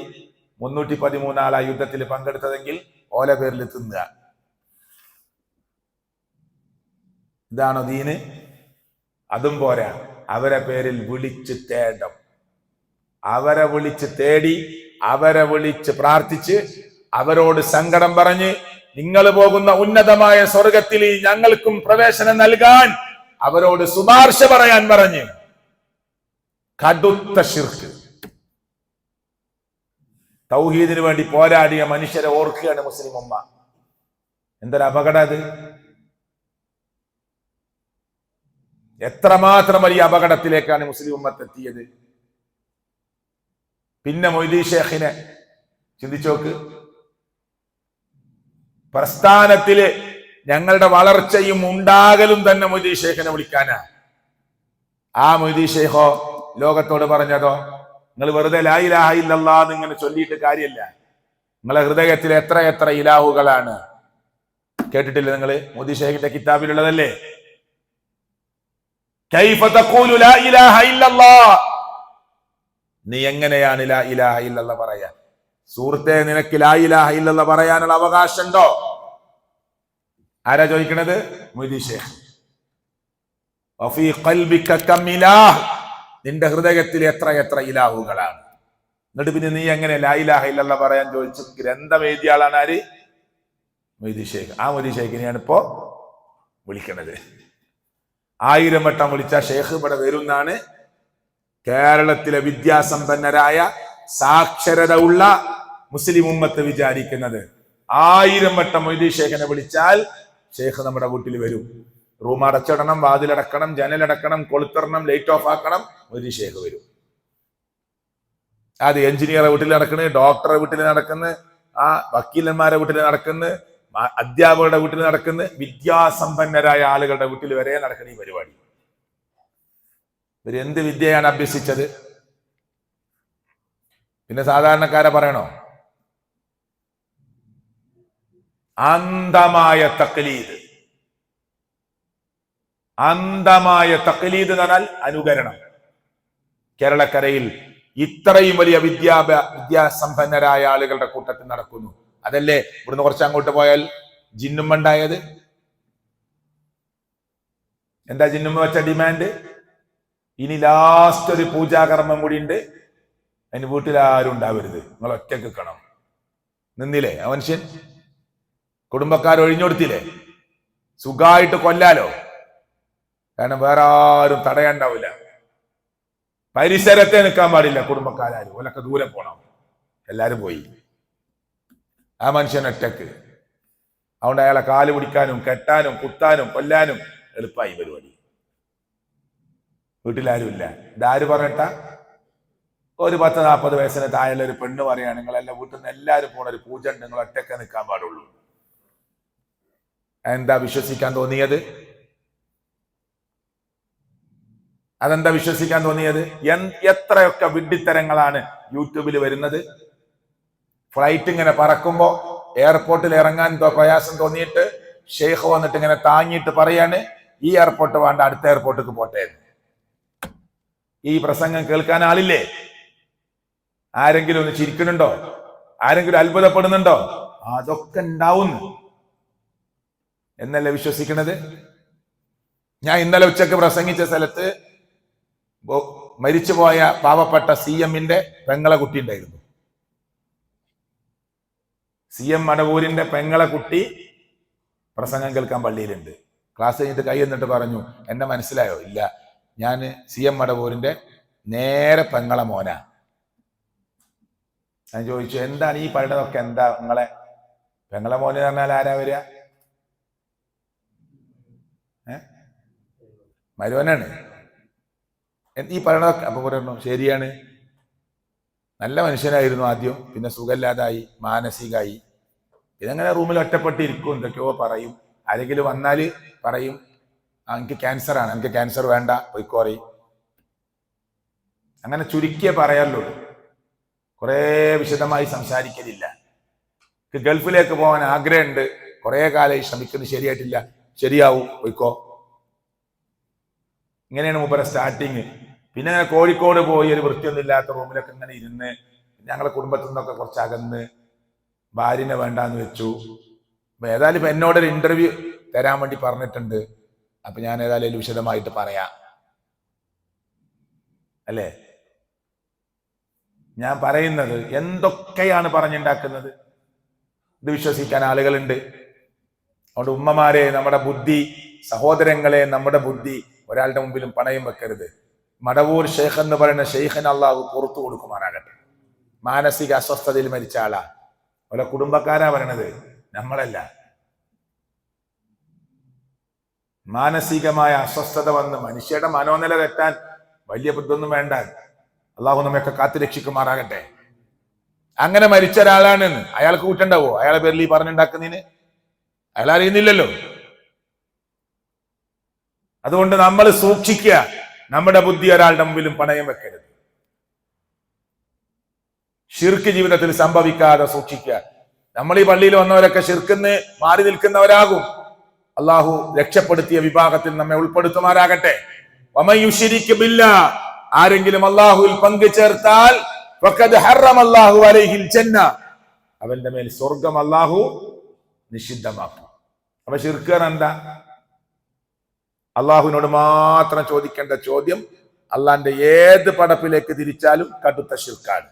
313 ആളാ യുദ്ധത്തിൽ പങ്കെടുത്തതെങ്കിൽ ഓല പേരിൽ തിന്നുക. ഇതാണോ ദീന്? അതും പോരാ, അവരെ പേരിൽ വിളിച്ച് തേടം, അവരെ വിളിച്ച് തേടി, അവരെ വിളിച്ച് പ്രാർത്ഥിച്ച്, അവരോട് സങ്കടം പറഞ്ഞ്, നിങ്ങൾ പോകുന്ന ഉന്നതമായ സ്വർഗത്തിൽ ഞങ്ങൾക്കും പ്രവേശനം നൽകാൻ അവരോട് ശുപാർശ പറയാൻ പറഞ്ഞ്, കടുത്ത ശിർക്ക്. തൗഹീദിന് വേണ്ടി പോരാടിയ മനുഷ്യരെ ഓർക്കുകയാണ് മുസ്ലിം ഉമ്മ. എന്തൊരു അപകടം അത്! എത്രമാത്രം വലിയ അപകടത്തിലേക്കാണ് മുസ്ലിം ഉമ്മത്ത് എത്തിയത്. പിന്നെ മൊയ്‌ദി ഷേഖിനെ ചിന്തിച്ചോക്ക്. പ്രസ്ഥാനത്തില് ഞങ്ങളുടെ വളർച്ചയും ഉണ്ടാകലും തന്നെ മൊയ്‌ദി ഷേഖിനെ വിളിക്കാനാ. ആ മൊയ്‌ദി ഷേഖോ ലോകത്തോട് പറഞ്ഞതോ, നിങ്ങൾ വെറുതെ ലാ ഇലാഹ ഇല്ലല്ലാഹ് ഇങ്ങനെ ചൊല്ലിയിട്ട് കാര്യമില്ല, നിങ്ങളെ ഹൃദയത്തിൽ എത്ര എത്ര ഇലാഹുകളാണ്. കേട്ടിട്ടില്ല നിങ്ങള്? മൊയ്‌ദി ഷേഖിന്റെ കിതാബിലുള്ളതല്ലേ? കൈഫ തഖൂലു ലാ ഇലാഹ ഇല്ലല്ലാഹ്, നീ എങ്ങനെയാണ് ലാ ഇലാഹ ഇല്ലല്ലാഹ് പറയാ? സുഹൃത്തെ, നിനക്ക് ലാ ഇലാഹ ഇല്ലല്ലാഹ് പറയാനുള്ള അവകാശമുണ്ടോ? ആരാ ചോദിക്കണത്? മൊയ്‌ദി ഷേഖ്. വഫീ ഖൽബിക കം ഇലാഹ്, നിന്റെ ഹൃദയത്തിൽ എത്ര എത്ര ഇലാഹുകളാണ്. എന്നിട്ട് പിന്നെ നീ എങ്ങനെ ലാ ഇലാഹ ഇല്ലല്ലാഹ് പറയാൻ ചോദിച്ചു? ഗ്രന്ഥം എഴുതിയ ആളാണ് ആര്? മൊയ്‌ദി ഷേഖ്. ആ മൊയ്‌ദി ഷേഖിനെയാണ് ഇപ്പോ വിളിക്കണത്. 1000 വട്ടം വിളിച്ച ഷേഖ് ഇവിടെ വരുന്നാണ് കേരളത്തിലെ വിദ്യാസമ്പന്നരായ സാക്ഷരത ഉള്ള മുസ്ലിം ഉമ്മത്ത് വിചാരിക്കുന്നത് 1000 വട്ടം മൊയ്‌ദി ഷേഖിനെ വിളിച്ചാൽ ഷേഖ് നമ്മുടെ വീട്ടിൽ വരും. റൂം അടച്ചിടണം, വാതിലടക്കണം, ജനലടക്കണം, കൊളുത്തിടണം, ലൈറ്റ് ഓഫ് ആക്കണം, മൊയ്‌ദി ഷേഖ് വരും. അത് എഞ്ചിനീയറെ വീട്ടിൽ നടക്കുന്നത്, ഡോക്ടറെ വീട്ടിൽ നടക്കുന്നത്, വക്കീലന്മാരെ വീട്ടിൽ നടക്കുന്നത്, അധ്യാപകരുടെ വീട്ടിൽ നടക്കുന്നത്, വിദ്യാസമ്പന്നരായ ആളുകളുടെ വീട്ടിൽ വരെ നടക്കുന്ന ഈ പരിപാടി. ഇവർ എന്ത് വിദ്യയാണ് അഭ്യസിച്ചത്? പിന്നെ സാധാരണക്കാരെ പറയണോ? അന്ധമായ തഖ്ലീദ്. അന്ധമായ തഖ്ലീദ് എന്ന് പറഞ്ഞാൽ അനുകരണം. കേരളക്കരയിൽ ഇത്രയും വലിയ വിദ്യാസമ്പന്നരായ ആളുകളുടെ കൂട്ടത്തിൽ നടക്കുന്നു. അതല്ലേ ഇവിടുന്ന് കുറച്ച് അങ്ങോട്ട് പോയാൽ ജിന്നുമ്മ ഉണ്ടായത്? എന്താ ജിന്നുമ്മ വെച്ച ഡിമാൻഡ്? ഇനി ലാസ്റ്റ് ഒരു പൂജാകർമ്മം കൂടി ഉണ്ട്, അതിന് വീട്ടിലാരും ഉണ്ടാവരുത്, നിങ്ങൾ ഒറ്റക്ക് നിൽക്കണം. നിന്നില്ലേ ആ മനുഷ്യൻ? കുടുംബക്കാർ ഒഴിഞ്ഞുകൊടുത്തില്ലേ? സുഖമായിട്ട് കൊല്ലാലോ, കാരണം വേറെ ആരും തടയാണ്ടാവില്ല. പരിസരത്തെ നിൽക്കാൻ പാടില്ല കുടുംബക്കാരും, ഓലൊക്കെ ദൂരെ പോണം. എല്ലാരും പോയി, ആ മനുഷ്യൻ ഒറ്റക്ക്. അതുകൊണ്ട് അയാളെ കാല് പിടിക്കാനും കെട്ടാനും കുത്താനും കൊല്ലാനും എളുപ്പമായി പരിപാടി. വീട്ടിലാരും ഇല്ല. ഇതാര് പറഞ്ഞിട്ടാ? ഒരു 10-40 വയസ്സിന് താഴെ ഒരു പെണ്ണ് പറയാണ്, നിങ്ങളെല്ലാം വീട്ടിൽ നിന്ന് എല്ലാവരും പോണ ഒരു പൂജ ഉണ്ട്, നിങ്ങൾ ഒറ്റക്ക് നിൽക്കാൻ പാടുള്ളൂ. എന്താ വിശ്വസിക്കാൻ തോന്നിയത്? അതെന്താ വിശ്വസിക്കാൻ തോന്നിയത്? എത്രയൊക്കെ വിഡ്ഢിത്തരങ്ങളാണ് യൂട്യൂബിൽ വരുന്നത്. ഫ്ലൈറ്റ് ഇങ്ങനെ പറക്കുമ്പോ എയർപോർട്ടിൽ ഇറങ്ങാൻ പ്രയാസം തോന്നിയിട്ട് ഷെയ്ഖ് വന്നിട്ട് ഇങ്ങനെ താങ്ങിയിട്ട് പറയാണ്, ഈ എയർപോർട്ട് വേണ്ട, അടുത്ത എയർപോർട്ടിലേക്ക് പോട്ടെ. ഈ പ്രസംഗം കേൾക്കാൻ ആളില്ലേ? ആരെങ്കിലും ഒന്ന് ചിരിക്കുന്നുണ്ടോ? ആരെങ്കിലും അത്ഭുതപ്പെടുന്നുണ്ടോ? അതൊക്കെ ഉണ്ടാവുന്നു എന്നല്ലേ വിശ്വസിക്കുന്നത്? ഞാൻ ഇന്നലെ ഉച്ചക്ക് പ്രസംഗിച്ച സ്ഥലത്ത് മരിച്ചുപോയ പാവപ്പെട്ട CM-ന്റെ പെങ്ങളെ കുട്ടി ഉണ്ടായിരുന്നു. CM മടവൂരിന്റെ പെങ്ങളെ കുട്ടി പ്രസംഗം കേൾക്കാൻ പള്ളിയിലുണ്ട്. ക്ലാസ് കഴിഞ്ഞിട്ട് കൈ എന്നിട്ട് പറഞ്ഞു, എന്നെ മനസ്സിലായോ? ഇല്ല, ഞാൻ CM മടവൂരിന്റെ നേരെ പെങ്ങളെ മോനാ. ഞാൻ ചോദിച്ചു, എന്താണ് ഈ പറയുന്നതൊക്കെ? എന്താ നിങ്ങളെ പെങ്ങളെ മോന് പറഞ്ഞാൽ ആരാ വരിക? മരുവനാണ് ഈ പറയണതൊക്കെ. അപ്പൊ പറഞ്ഞു ശരിയാണ്, നല്ല മനുഷ്യനായിരുന്നു ആദ്യം, പിന്നെ സുഖമില്ലാതായി, മാനസികമായി, ഇതങ്ങനെ റൂമിൽ ഒറ്റപ്പെട്ടിരിക്കും, എന്തൊക്കെയോ പറയും. ആരെങ്കിലും വന്നാല് പറയും, എനിക്ക് ക്യാൻസർ ആണ്, എനിക്ക് ക്യാൻസർ വേണ്ട, പോയിക്കോറി. അങ്ങനെ ചുരുക്കിയേ പറയാറുള്ളൂ, കുറെ വിശദമായി സംസാരിക്കലില്ല. ഗൾഫിലേക്ക് പോകാൻ ആഗ്രഹമുണ്ട്, കുറെ കാലമായി ശ്രമിക്കുന്നത്, ശരിയായിട്ടില്ല, ശരിയാവും, പോയിക്കോ. ഇങ്ങനെയാണ് മൂപ്പരെ സ്റ്റാർട്ടിങ്. പിന്നെ കോഴിക്കോട് പോയി ഒരു വൃത്തിയൊന്നും ഇല്ലാത്ത റൂമിലൊക്കെ ഇങ്ങനെ ഇരുന്ന്, ഞങ്ങളെ കുടുംബത്തിൽ നിന്നൊക്കെ കുറച്ച് അകന്ന്, ഭാര്യനെ വേണ്ടാന്ന് വെച്ചു. അപ്പൊ ഏതായാലും ഇപ്പൊ എന്നോടൊരു ഇന്റർവ്യൂ തരാൻ വേണ്ടി പറഞ്ഞിട്ടുണ്ട്. അപ്പൊ ഞാൻ ഏതായാലും വിശദമായിട്ട് പറയാം അല്ലേ? ഞാൻ പറയുന്നത് എന്തൊക്കെയാണ് പറഞ്ഞുണ്ടാക്കുന്നത്, ഇത് വിശ്വസിക്കാൻ ആളുകളുണ്ട്. അതുകൊണ്ട് ഉമ്മമാരെ, നമ്മുടെ ബുദ്ധി, സഹോദരങ്ങളെ, നമ്മുടെ ബുദ്ധി ഒരാളുടെ മുമ്പിലും പണയം വെക്കരുത്. മടവൂർ ഷെയ്ഖ് എന്ന് പറയുന്ന ഷെയ്ഖിന് അള്ളാഹു പുറത്തു കൊടുക്കുമാറാകട്ടെ. മാനസിക അസ്വസ്ഥതയിൽ മരിച്ച ആളാ, ഓരോ കുടുംബക്കാരാ പറയണത്, നമ്മളല്ല. മാനസികമായ അസ്വസ്ഥത വന്ന് മനുഷ്യരുടെ മനോനില തെറ്റാൻ വലിയ ബുദ്ധൊന്നും വേണ്ട. അള്ളാഹു നമ്മയൊക്കെ കാത്തു രക്ഷിക്കുമാറാകട്ടെ. അങ്ങനെ മരിച്ച ഒരാളാണെന്ന് അയാൾക്ക് കൂട്ടുണ്ടാവോ? അയാളെ പേരിൽ ഈ പറഞ്ഞുണ്ടാക്കുന്നതിന് അയാൾ അറിയുന്നില്ലല്ലോ. അതുകൊണ്ട് നമ്മൾ സൂക്ഷിക്കുക, നമ്മുടെ ബുദ്ധി ഒരാളുടെ മുമ്പിലും പണയം വെക്കരുത്. ഷിർക്ക് ജീവിതത്തിൽ സംഭവിക്കാതെ സൂക്ഷിക്കുക. നമ്മൾ ഈ പള്ളിയിൽ വന്നവരൊക്കെ ഷിർക്കിന്ന് മാറി നിൽക്കുന്നവരാകും. അള്ളാഹു രക്ഷപ്പെടുത്തിയ വിഭാഗത്തിൽ നമ്മെ ഉൾപ്പെടുത്തുമാറാകട്ടെ. വമൻ യുശ്രിക് ബില്ലാഹ്, ആരെങ്കിലും അള്ളാഹുവിൽ പങ്കു ചേർത്താൽ ഫഖദ് ഹറമല്ലാഹു അലൈഹിൽ ജന്ന, അവന്റെ മേൽ സ്വർഗം അള്ളാഹു നിഷിദ്ധമാക്കും. അപ്പൊ ഷിർക്ക് എന്താ? അള്ളാഹുവിനോട് മാത്രം ചോദിക്കേണ്ട ചോദ്യം അള്ളാന്റെ ഏത് പടപ്പിലേക്ക് തിരിച്ചാലും കടുത്ത ഷിർക്കാണ്.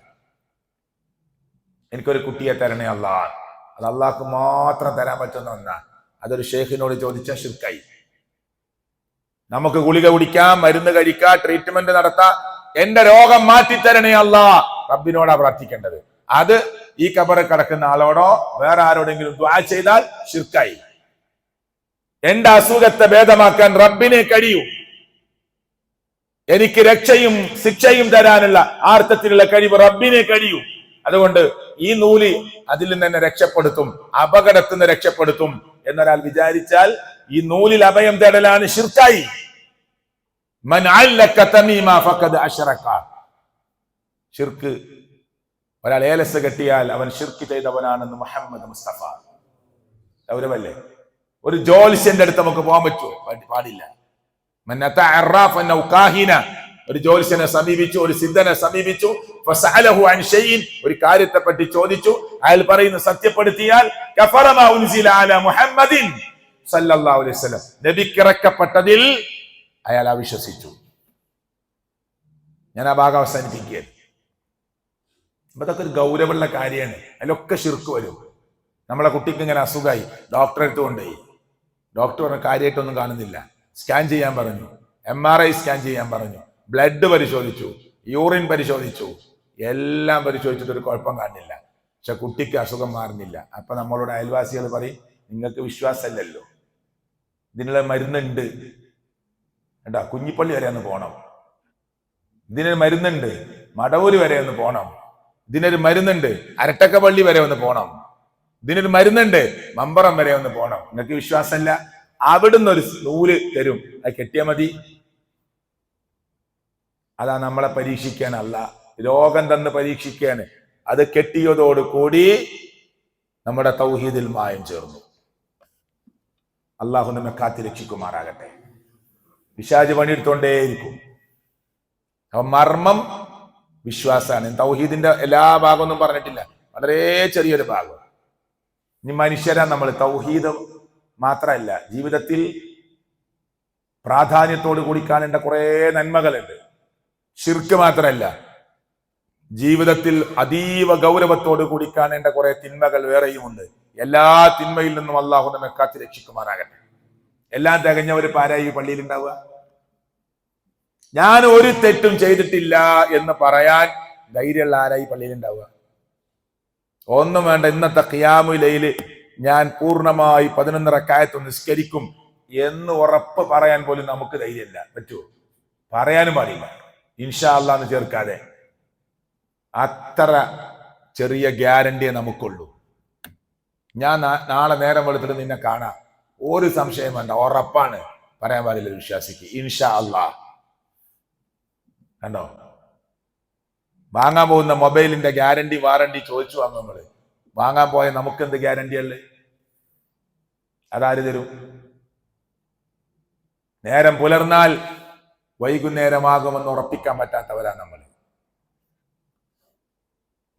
എനിക്കൊരു കുട്ടിയെ തരണേ അള്ളാഹ്, അത് അള്ളാഹ്ക്ക് മാത്രം തരാൻ പറ്റുന്ന ഒന്നാണ്. അതൊരു ഷെയ്ഖിനോട് ചോദിച്ച ഷിർക്കായി. നമുക്ക് ഗുളിക കുടിക്കാം, മരുന്ന് കഴിക്കാം, ട്രീറ്റ്മെന്റ് നടത്താം, എന്റെ രോഗം മാറ്റിത്തരണേ അല്ലാ, റബ്ബിനോടാ പ്രാർത്ഥിക്കേണ്ടത്. അത് ഈ ഖബറിൽ കിടക്കുന്ന ആളോടോ വേറെ ആരോടെങ്കിലും ദുആ ചെയ്താൽ ശിർക്കായി. എന്റെ അസുഖത്തെ ഭേദമാക്കാൻ റബ്ബിനെ കഴിയൂ. എനിക്ക് രക്ഷയും ശിക്ഷയും തരാനുള്ള അർത്ഥത്തിലുള്ള കഴിവ് റബ്ബിനെ കഴിയൂ. അതുകൊണ്ട് ഈ നൂല് അതിൽ നിന്ന് തന്നെ രക്ഷപ്പെടുത്തും, അപകടത്തിൽ നിന്ന് രക്ഷപ്പെടുത്തും എന്നൊരാൾ വിചാരിച്ചാൽ ഈ നൂലിൽ അഭയം തേടലാണ് ശിർക്കായി. മൻ അല്ലക തമീമ ഫഖദ് അശ്റക. ശിർക്ക്, ഒരാൾ ഏലസ് കെട്ടിയാൽ അവൻ ശിർക്ക് ചെയ്തവനാണെന്ന് മുഹമ്മദ് മുസ്തഫ. ഗൗരവല്ലേ? ഒരു ജ്യോത്സ്യന്റെ അടുത്ത് നമുക്ക് പോകാൻ പറ്റുമോ? പാടില്ല. ഒരു ജ്യോത്സ്യനെ സമീപിച്ചു, ഒരു സിദ്ധനെ സമീപിച്ചു, ഒരു കാര്യത്തെ പറ്റി ചോദിച്ചു, അയാൾ പറയുന്നു സത്യപ്പെടുത്തിയാൽ നബിക്കിറക്കപ്പെട്ടതിൽ അയാൾ അവിശ്വസിച്ചു. ഞാൻ ആ ഭാഗം അവസാനിപ്പിക്കുകയാണ്. അപ്പൊ അതൊക്കെ ഒരു ഗൗരവമുള്ള കാര്യമാണ്. അതിലൊക്കെ ശിർക്ക് വരും. നമ്മളെ കുട്ടിക്ക് ഇങ്ങനെ അസുഖമായി, ഡോക്ടറെ അടുത്ത് കൊണ്ടുപോയി. ഡോക്ടർ പറഞ്ഞ കാര്യമായിട്ടൊന്നും കാണുന്നില്ല, സ്കാൻ ചെയ്യാൻ പറഞ്ഞു, MRI സ്കാൻ ചെയ്യാൻ പറഞ്ഞു, ബ്ലഡ് പരിശോധിച്ചു, യൂറിൻ പരിശോധിച്ചു, എല്ലാം പരിശോധിച്ചിട്ട് ഒരു കുഴപ്പം കാണില്ല. പക്ഷെ കുട്ടിക്ക് അസുഖം മാറുന്നില്ല. അപ്പൊ നമ്മളോട് അയൽവാസികൾ പറയും, നിങ്ങൾക്ക് വിശ്വാസമല്ലല്ലോ, ഇതിനുള്ള മരുന്നുണ്ട് കേട്ടാ, കുഞ്ഞിപ്പള്ളി വരെ ഒന്ന് പോണം, ഇതിനൊരു മരുന്നുണ്ട്, മടവൂര് വരെ ഒന്ന് പോണം, ഇതിനൊരു മരുന്നുണ്ട്, അരട്ടക്കപ്പള്ളി വരെ ഒന്ന് പോണം, ഇതിനൊരു മരുന്നുണ്ട്, മമ്പറം വരെ ഒന്ന് പോണം. നിങ്ങൾക്ക് വിശ്വാസമല്ല, അവിടുന്ന് ഒരു നൂല് തരും, അത് കെട്ടിയാൽ മതി. അതാ നമ്മളെ പരീക്ഷിക്കാനല്ല, രോഗം തന്ന് പരീക്ഷിക്കാന്. അത് കെട്ടിയതോട് കൂടി നമ്മുടെ തൗഹീദിൽ മായം ചേർന്നു. അള്ളാഹു നമ്മെ കാത്തി രക്ഷിക്കുമാറാകട്ടെ. പിശാച് പണിയെടുത്തോണ്ടേയിരിക്കും. അപ്പൊ മർമ്മം വിശ്വാസാണ്. തൗഹീദിന്റെ എല്ലാ ഭാഗമൊന്നും പറഞ്ഞിട്ടില്ല, വളരെ ചെറിയൊരു ഭാഗം. ഇനി മനുഷ്യരാ നമ്മൾ. തൗഹീദ് മാത്രമല്ല, ജീവിതത്തിൽ പ്രാധാന്യത്തോട് കൂടി കാണേണ്ട കുറെ നന്മകളുണ്ട്. ശിർക്ക് മാത്രമല്ല, ജീവിതത്തിൽ അതീവ ഗൗരവത്തോട് കൂടി കാണേണ്ട കുറെ തിന്മകൾ വേറെയുമുണ്ട്. എല്ലാ തിന്മയിൽ നിന്നും അള്ളാഹു നമ്മെ കാത്തി രക്ഷിക്കുമാറാകട്ടെ. എല്ലാം തികഞ്ഞവര് പാരായി പള്ളിയിൽ ഉണ്ടാവുക? ഞാൻ ഒരു തെറ്റും ചെയ്തിട്ടില്ല എന്ന് പറയാൻ ധൈര്യമുള്ള ആരായി പള്ളിയിൽ ഉണ്ടാവുക? ഒന്നും വേണ്ട. ഇന്നത്തെ ഖിയാമുൽ ലൈൽ ഞാൻ പൂർണ്ണമായി 11 റക്അത്ത് നിസ്കരിക്കും എന്ന് ഉറപ്പ് പറയാൻ പോലും നമുക്ക് ധൈര്യമില്ല. പറ്റുമോ? പറയാനും പാടില്ല. ഇൻഷാ അല്ലാഹ് എന്ന് ചേർക്കാതെ. അത്ര ചെറിയ ഗ്യാരണ്ടിയെ നമുക്കുള്ളൂ. ഞാൻ നാളെ നേരം വെളുത്തിട്ട് നിന്നെ കാണാം, ഒരു സംശയം വേണ്ട, ഉറപ്പാണ്, പറയാൻ പാടില്ല വിശ്വാസിക്ക്. ഇൻഷാ അല്ലാഹ്. കണ്ടോ? വാങ്ങാൻ പോകുന്ന മൊബൈലിന്റെ ഗ്യാരണ്ടി വാറണ്ടി ചോദിച്ചു വാങ്ങും നമ്മള്. വാങ്ങാൻ പോയ നമുക്ക് എന്ത് ഗ്യാരണ്ടിയല്ലേ? അതാര് തരും? നേരം പുലർന്നാൽ വൈകുന്നേരമാകുമെന്ന് ഉറപ്പിക്കാൻ പറ്റാത്തവരാണ് നമ്മൾ.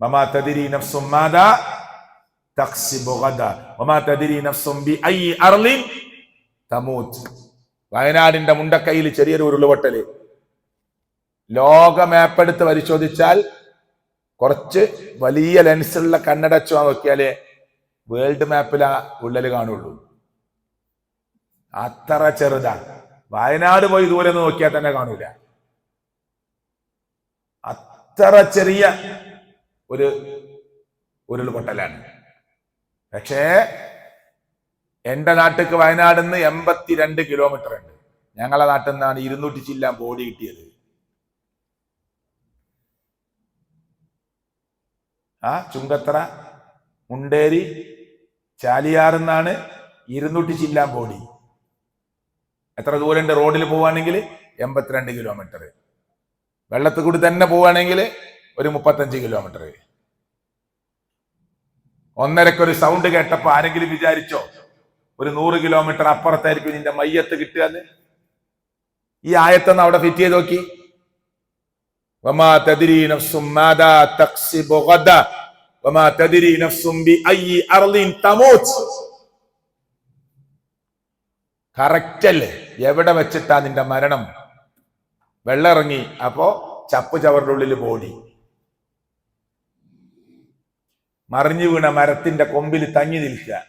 വമാ തദ്രി നഫ്സും മാദാ തക്സിബു ഗദാ വമാ തദ്രി നഫ്സും ബിഅയ്യി അർളിൻ തമൂത്ത്. വയനാടിന്റെ മുണ്ടക്കൈയിൽ ചെറിയൊരു ഉരുളുപൊട്ടല്. ലോക മാപ്പ് എടുത്ത് പരിശോധിച്ചാൽ, കുറച്ച് വലിയ ലെൻസുള്ള കണ്ണടച്ചു നോക്കിയാലേ വേൾഡ് മാപ്പിൽ ആ ഉള്ളല് കാണുള്ളൂ. അത്ര ചെറുതാണ്. വയനാട് പോയി ദൂരെ നിന്ന് നോക്കിയാൽ തന്നെ കാണൂല. അത്ര ചെറിയ ഒരു ഉരുൾപൊട്ടലാണ്. പക്ഷേ എന്റെ നാട്ടിക്ക് വയനാട് നിന്ന് 82 കിലോമീറ്റർ ഉണ്ട്. ഞങ്ങളെ നാട്ടിൽ നിന്നാണ് 200 ചില്ലാൻ ബോഡി കിട്ടിയത്. ചുങ്കത്തറ, മുണ്ടേരി, ചാലിയാറിന്നാണ് 200 ചില്ലാൻ ബോഡി. എത്ര ദൂരമുണ്ട്? റോഡിൽ പോവുകയാണെങ്കിൽ 82 കിലോമീറ്റർ. വെള്ളത്തിൽ കൂടി തന്നെ പോവുകയാണെങ്കിൽ ഒരു 35 കിലോമീറ്റർ. ഒന്നരക്കൊരു സൗണ്ട് കേട്ടപ്പോ ആരെങ്കിലും വിചാരിച്ചോ ഒരു 100 കിലോമീറ്റർ അപ്പുറത്തായിരിക്കും നിന്റെ മയ്യത്ത് കിട്ടുക? ഈ ആയത്തൊന്ന് അവിടെ ഫിറ്റ് ചെയ്ത് നോക്കി. വമാ തദ്രി നഫ്സും മാദാ തക്സിബു ഗദാ വമാ തദ്രി നഫ്സും ബിഅയ്യി അർളിൻ തമൂത്ത്. കറക്റ്റ് അല്ലേ? എവിടെ വെച്ചിട്ടാ നിന്റെ മരണം? വെള്ളം ഇറങ്ങി, അപ്പോ ചപ്പ് ചവറിന്റെ ഉള്ളിൽ ബോഡി. മറിഞ്ഞു വീണ മരത്തിന്റെ കൊമ്പിൽ തങ്ങി നിൽക്കുക.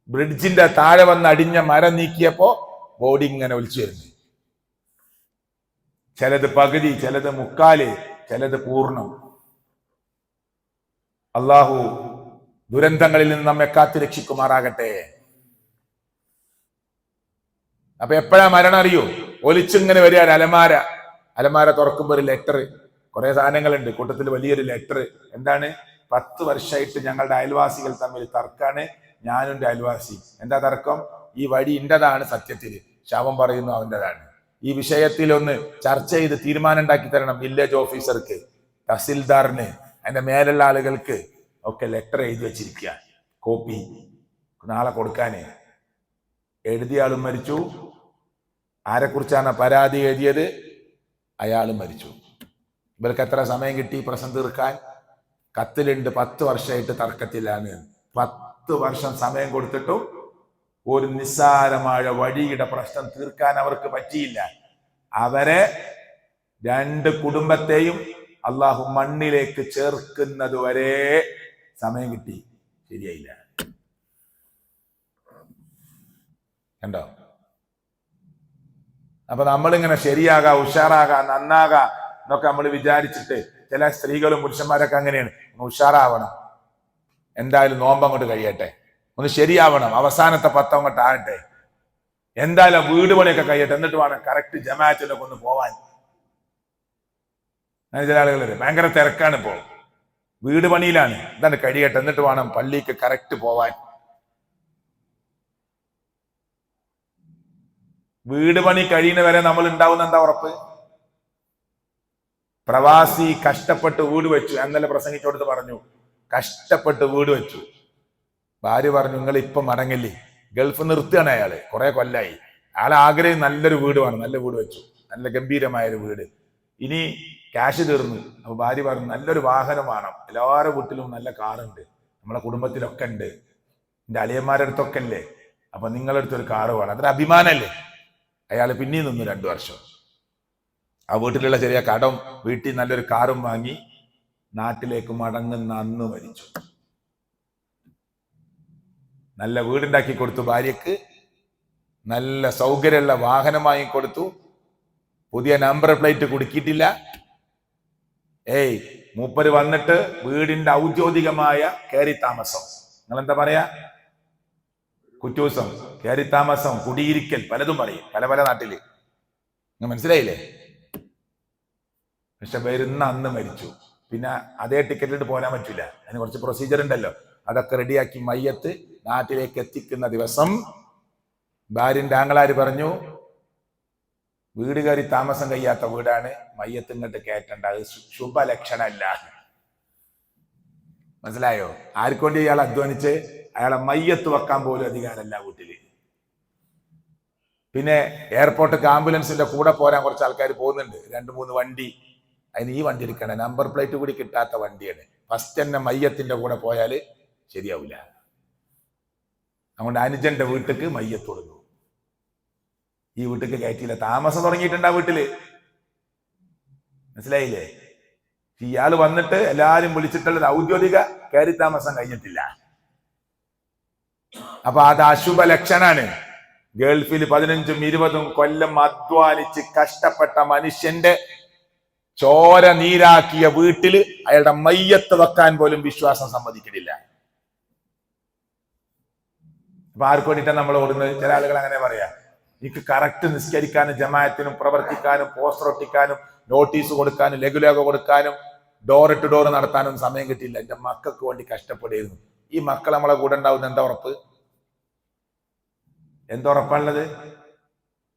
ബ്രിഡ്ജിന്റെ താഴെ വന്ന് അടിഞ്ഞ മരം നീക്കിയപ്പോ ബോഡി ഇങ്ങനെ ഒലിച്ചു വരുന്നു. ചിലത് പകുതി, ചിലത് മുക്കാല്, ചിലത് പൂർണ്ണം. അള്ളാഹു ദുരന്തങ്ങളിൽ നിന്ന് നമ്മെ കാത്തു രക്ഷിക്കുമാറാകട്ടെ. അപ്പൊ എപ്പോഴാ മരണം അറിയൂ? ഒലിച്ചിങ്ങനെ വരിക. അലമാര തുറക്കുമ്പോ ഒരു ലെറ്റർ, കുറെ സാധനങ്ങളുണ്ട്, കൂട്ടത്തിൽ വലിയൊരു ലെറ്റർ. എന്താണ്? 10 വർഷമായിട്ട് ഞങ്ങളുടെ അയൽവാസികൾ തമ്മിൽ തർക്കാണ്, ഞാനും എൻ്റെ അയൽവാസി. എന്താ തർക്കം? ഈ വഴി ഇൻ്റെതാണ്, സത്യത്തില് ശവം പറയുന്നു അവൻ്റെതാണ്. ഈ വിഷയത്തിൽ ഒന്ന് ചർച്ച ചെയ്ത് തീരുമാനം ഉണ്ടാക്കി തരണം വില്ലേജ് ഓഫീസർക്ക്, തഹസിൽദാറിന്, അതിന്റെ മേലുള്ള ആളുകൾക്ക് ഒക്കെ ലെറ്റർ എഴുതി വെച്ചിരിക്കുക, കോപ്പി നാളെ കൊടുക്കാന്. എഴുതിയ ആളും മരിച്ചു, ആരെക്കുറിച്ചാണ് പരാതി എഴുതിയത് അയാളും മരിച്ചു. ഇവർക്ക് എത്ര സമയം കിട്ടി പ്രശ്നം തീർക്കാൻ? കത്തിലുണ്ട് 10 വർഷമായിട്ട് തർക്കത്തിലാണ്. 10 വർഷം സമയം കൊടുത്തിട്ടും ഒരു നിസ്സാരമായ വഴിയുടെ പ്രശ്നം തീർക്കാൻ അവർക്ക് പറ്റിയില്ല. അവരെ 2 കുടുംബത്തെയും അള്ളാഹു മണ്ണിലേക്ക് ചേർക്കുന്നത് വരെ സമയം കിട്ടി, ശരിയായില്ല. കണ്ടോ? അപ്പൊ നമ്മളിങ്ങനെ ശരിയാകാ, ഉഷാറാകാ, നന്നാകാ എന്നൊക്കെ നമ്മൾ വിചാരിച്ചിട്ട്, ചില സ്ത്രീകളും പുരുഷന്മാരൊക്കെ അങ്ങനെയാണ്, ഉഷാറാവണം, എന്തായാലും നോമ്പ് അങ്ങോട്ട് കഴിയട്ടെ, ഒന്ന് ശരിയാവണം, അവസാനത്തെ 10 അങ്ങോട്ട് ആകട്ടെ, എന്തായാലും വീട് പണിയൊക്കെ കഴിയട്ടെ, എന്നിട്ട് വേണം കറക്റ്റ് ജമാഅത്തിലൊക്കെ ഒന്ന് പോവാൻ. അങ്ങനെ ചില ആളുകൾ ഭയങ്കര തിരക്കാണ്, ഇപ്പോ വീട് പണിയിലാണ്, എന്താണ് കഴിയട്ടെ, എന്നിട്ട് വേണം പള്ളിക്ക് കറക്റ്റ് പോവാൻ. വീട് പണി കഴിയുന്നവരെ നമ്മൾ ഉണ്ടാവുന്ന എന്താ ഉറപ്പ്? പ്രവാസി കഷ്ടപ്പെട്ട് വീട് വെച്ചു, എന്നല്ല പ്രസംഗിച്ചോടുത്ത് പറഞ്ഞു, കഷ്ടപ്പെട്ട് വീട് വെച്ചു. ഭാര്യ പറഞ്ഞു, നിങ്ങൾ ഇപ്പൊ മടങ്ങില്ലേ, ഗൾഫ് നിർത്തുകയാണ് അയാള്, കുറെ കൊല്ലായി, അയാളെ ആഗ്രഹം നല്ലൊരു വീട് വേണം, നല്ല വീട് വെച്ചു, നല്ല ഗംഭീരമായൊരു വീട്, ഇനി ക്യാഷ് തീർന്നു. അപ്പൊ ഭാര്യ പറഞ്ഞു, നല്ലൊരു വാഹനം വേണം, എല്ലാവരുടെ വീട്ടിലും നല്ല കാറുണ്ട്, നമ്മളെ കുടുംബത്തിലൊക്കെ ഉണ്ട്, എന്റെ അളിയന്മാരുടെ അടുത്തൊക്കെ അല്ലേ, അപ്പൊ നിങ്ങളുടെ അടുത്തൊരു കാറ് വേണം, അതൊരു അഭിമാനല്ലേ. അയാൾ പിന്നെയും നിന്നു 2 വർഷം. ആ വീട്ടിലുള്ള ചെറിയ കടം വീട്ടിൽ നല്ലൊരു കാറും വാങ്ങി നാട്ടിലേക്ക് മടങ്ങുന്ന അന്ന് മരിച്ചു. നല്ല വീടുണ്ടാക്കി കൊടുത്തു ഭാര്യക്ക്, നല്ല സൗകര്യമുള്ള വാഹനമായി കൊടുത്തു, പുതിയ നമ്പർ പ്ലേറ്റ് കുടുക്കിയിട്ടില്ല. മൂപ്പര് വന്നിട്ട് വീടിന്റെ ഔദ്യോഗികമായ കയറി താമസം, നിങ്ങൾ എന്താ പറയാ, കുറ്റൂസം, കയറി താമസം, കുടിയിരിക്കൽ, പലതും പറയും, പല നാട്ടില്, നിങ്ങൾ മനസ്സിലായില്ലേ? പക്ഷെ വരുന്ന അന്ന് മരിച്ചു. പിന്നെ അതേ ടിക്കറ്റിട്ട് പോരാൻ പറ്റില്ല, അതിന് കുറച്ച് പ്രൊസീജിയർ ഉണ്ടല്ലോ, അതൊക്കെ റെഡിയാക്കി മയ്യത്ത് നാട്ടിലേക്ക് എത്തിക്കുന്ന ദിവസം ഭാര്യന്റെ ആങ്ങളാര് പറഞ്ഞു, വീട് കയറി താമസം കഴിയാത്ത വീടാണ്, മയ്യത്ത് ഇങ്ങോട്ട് കയറ്റണ്ട, അത് ശുഭലക്ഷണമല്ല. മനസ്സിലായോ? ആർക്കൊണ്ട് ഇയാൾ അധ്വാനിച്ച് അയാളെ മയ്യത്ത് വെക്കാൻ പോലും അധികാരമല്ല വീട്ടില്. പിന്നെ എയർപോർട്ടിലേക്ക് ആംബുലൻസിന്റെ കൂടെ പോരാൻ കുറച്ച് ആൾക്കാർ പോകുന്നുണ്ട്, 2-3 വണ്ടി, അതിന് ഈ വണ്ടി എടുക്കണം, നമ്പർ പ്ലേറ്റ് കൂടി കിട്ടാത്ത വണ്ടിയാണ്, ഫസ്റ്റ് തന്നെ മയ്യത്തിന്റെ കൂടെ പോയാല് ശരിയാവില്ല. അതുകൊണ്ട് അനുജന്റെ വീട്ടിക്ക് മയ്യത്ത് കൊടുക്കും, ഈ വീട്ടിക്ക് കയറ്റിയില്ല, താമസം തുടങ്ങിയിട്ടുണ്ട് ആ വീട്ടില്, മനസ്സിലായില്ലേ? ഇയാള് വന്നിട്ട് എല്ലാരും വിളിച്ചിട്ടുള്ളത് ഔദ്യോഗിക കയറി താമസം കഴിഞ്ഞിട്ടില്ല. അപ്പൊ അത് അശുഭ ലക്ഷണാണ്. ഗൾഫിൽ 15-20 കൊല്ലം അധ്വാനിച്ച് കഷ്ടപ്പെട്ട മനുഷ്യന്റെ ചോര നീരാക്കിയ വീട്ടില് അയാളുടെ മയ്യത്ത് വെക്കാൻ പോലും വിശ്വാസം സമ്മതിക്കുന്നില്ല. അപ്പൊ ആർക്ക് വേണ്ടിയിട്ടാണ് നമ്മൾ ഓടുന്നത്? ചില ആളുകൾ അങ്ങനെ പറയാ, എനിക്ക് കറക്റ്റ് നിസ്കരിക്കാനും ജമാഅത്തിനും പ്രവർത്തിക്കാനും പോസ്റ്റർ ഒട്ടിക്കാനും നോട്ടീസ് കൊടുക്കാനും ലഘുലേഖ കൊടുക്കാനും ഡോർ ടു ഡോർ നടത്താനും സമയം കിട്ടിയില്ല, എന്റെ മക്കൾക്ക് വേണ്ടി കഷ്ടപ്പെടുന്നു. ഈ മക്കൾ നമ്മളെ കൂടെ ഉണ്ടാവുന്ന എന്താ ഉറപ്പ്? എന്തുറപ്പാണുള്ളത്?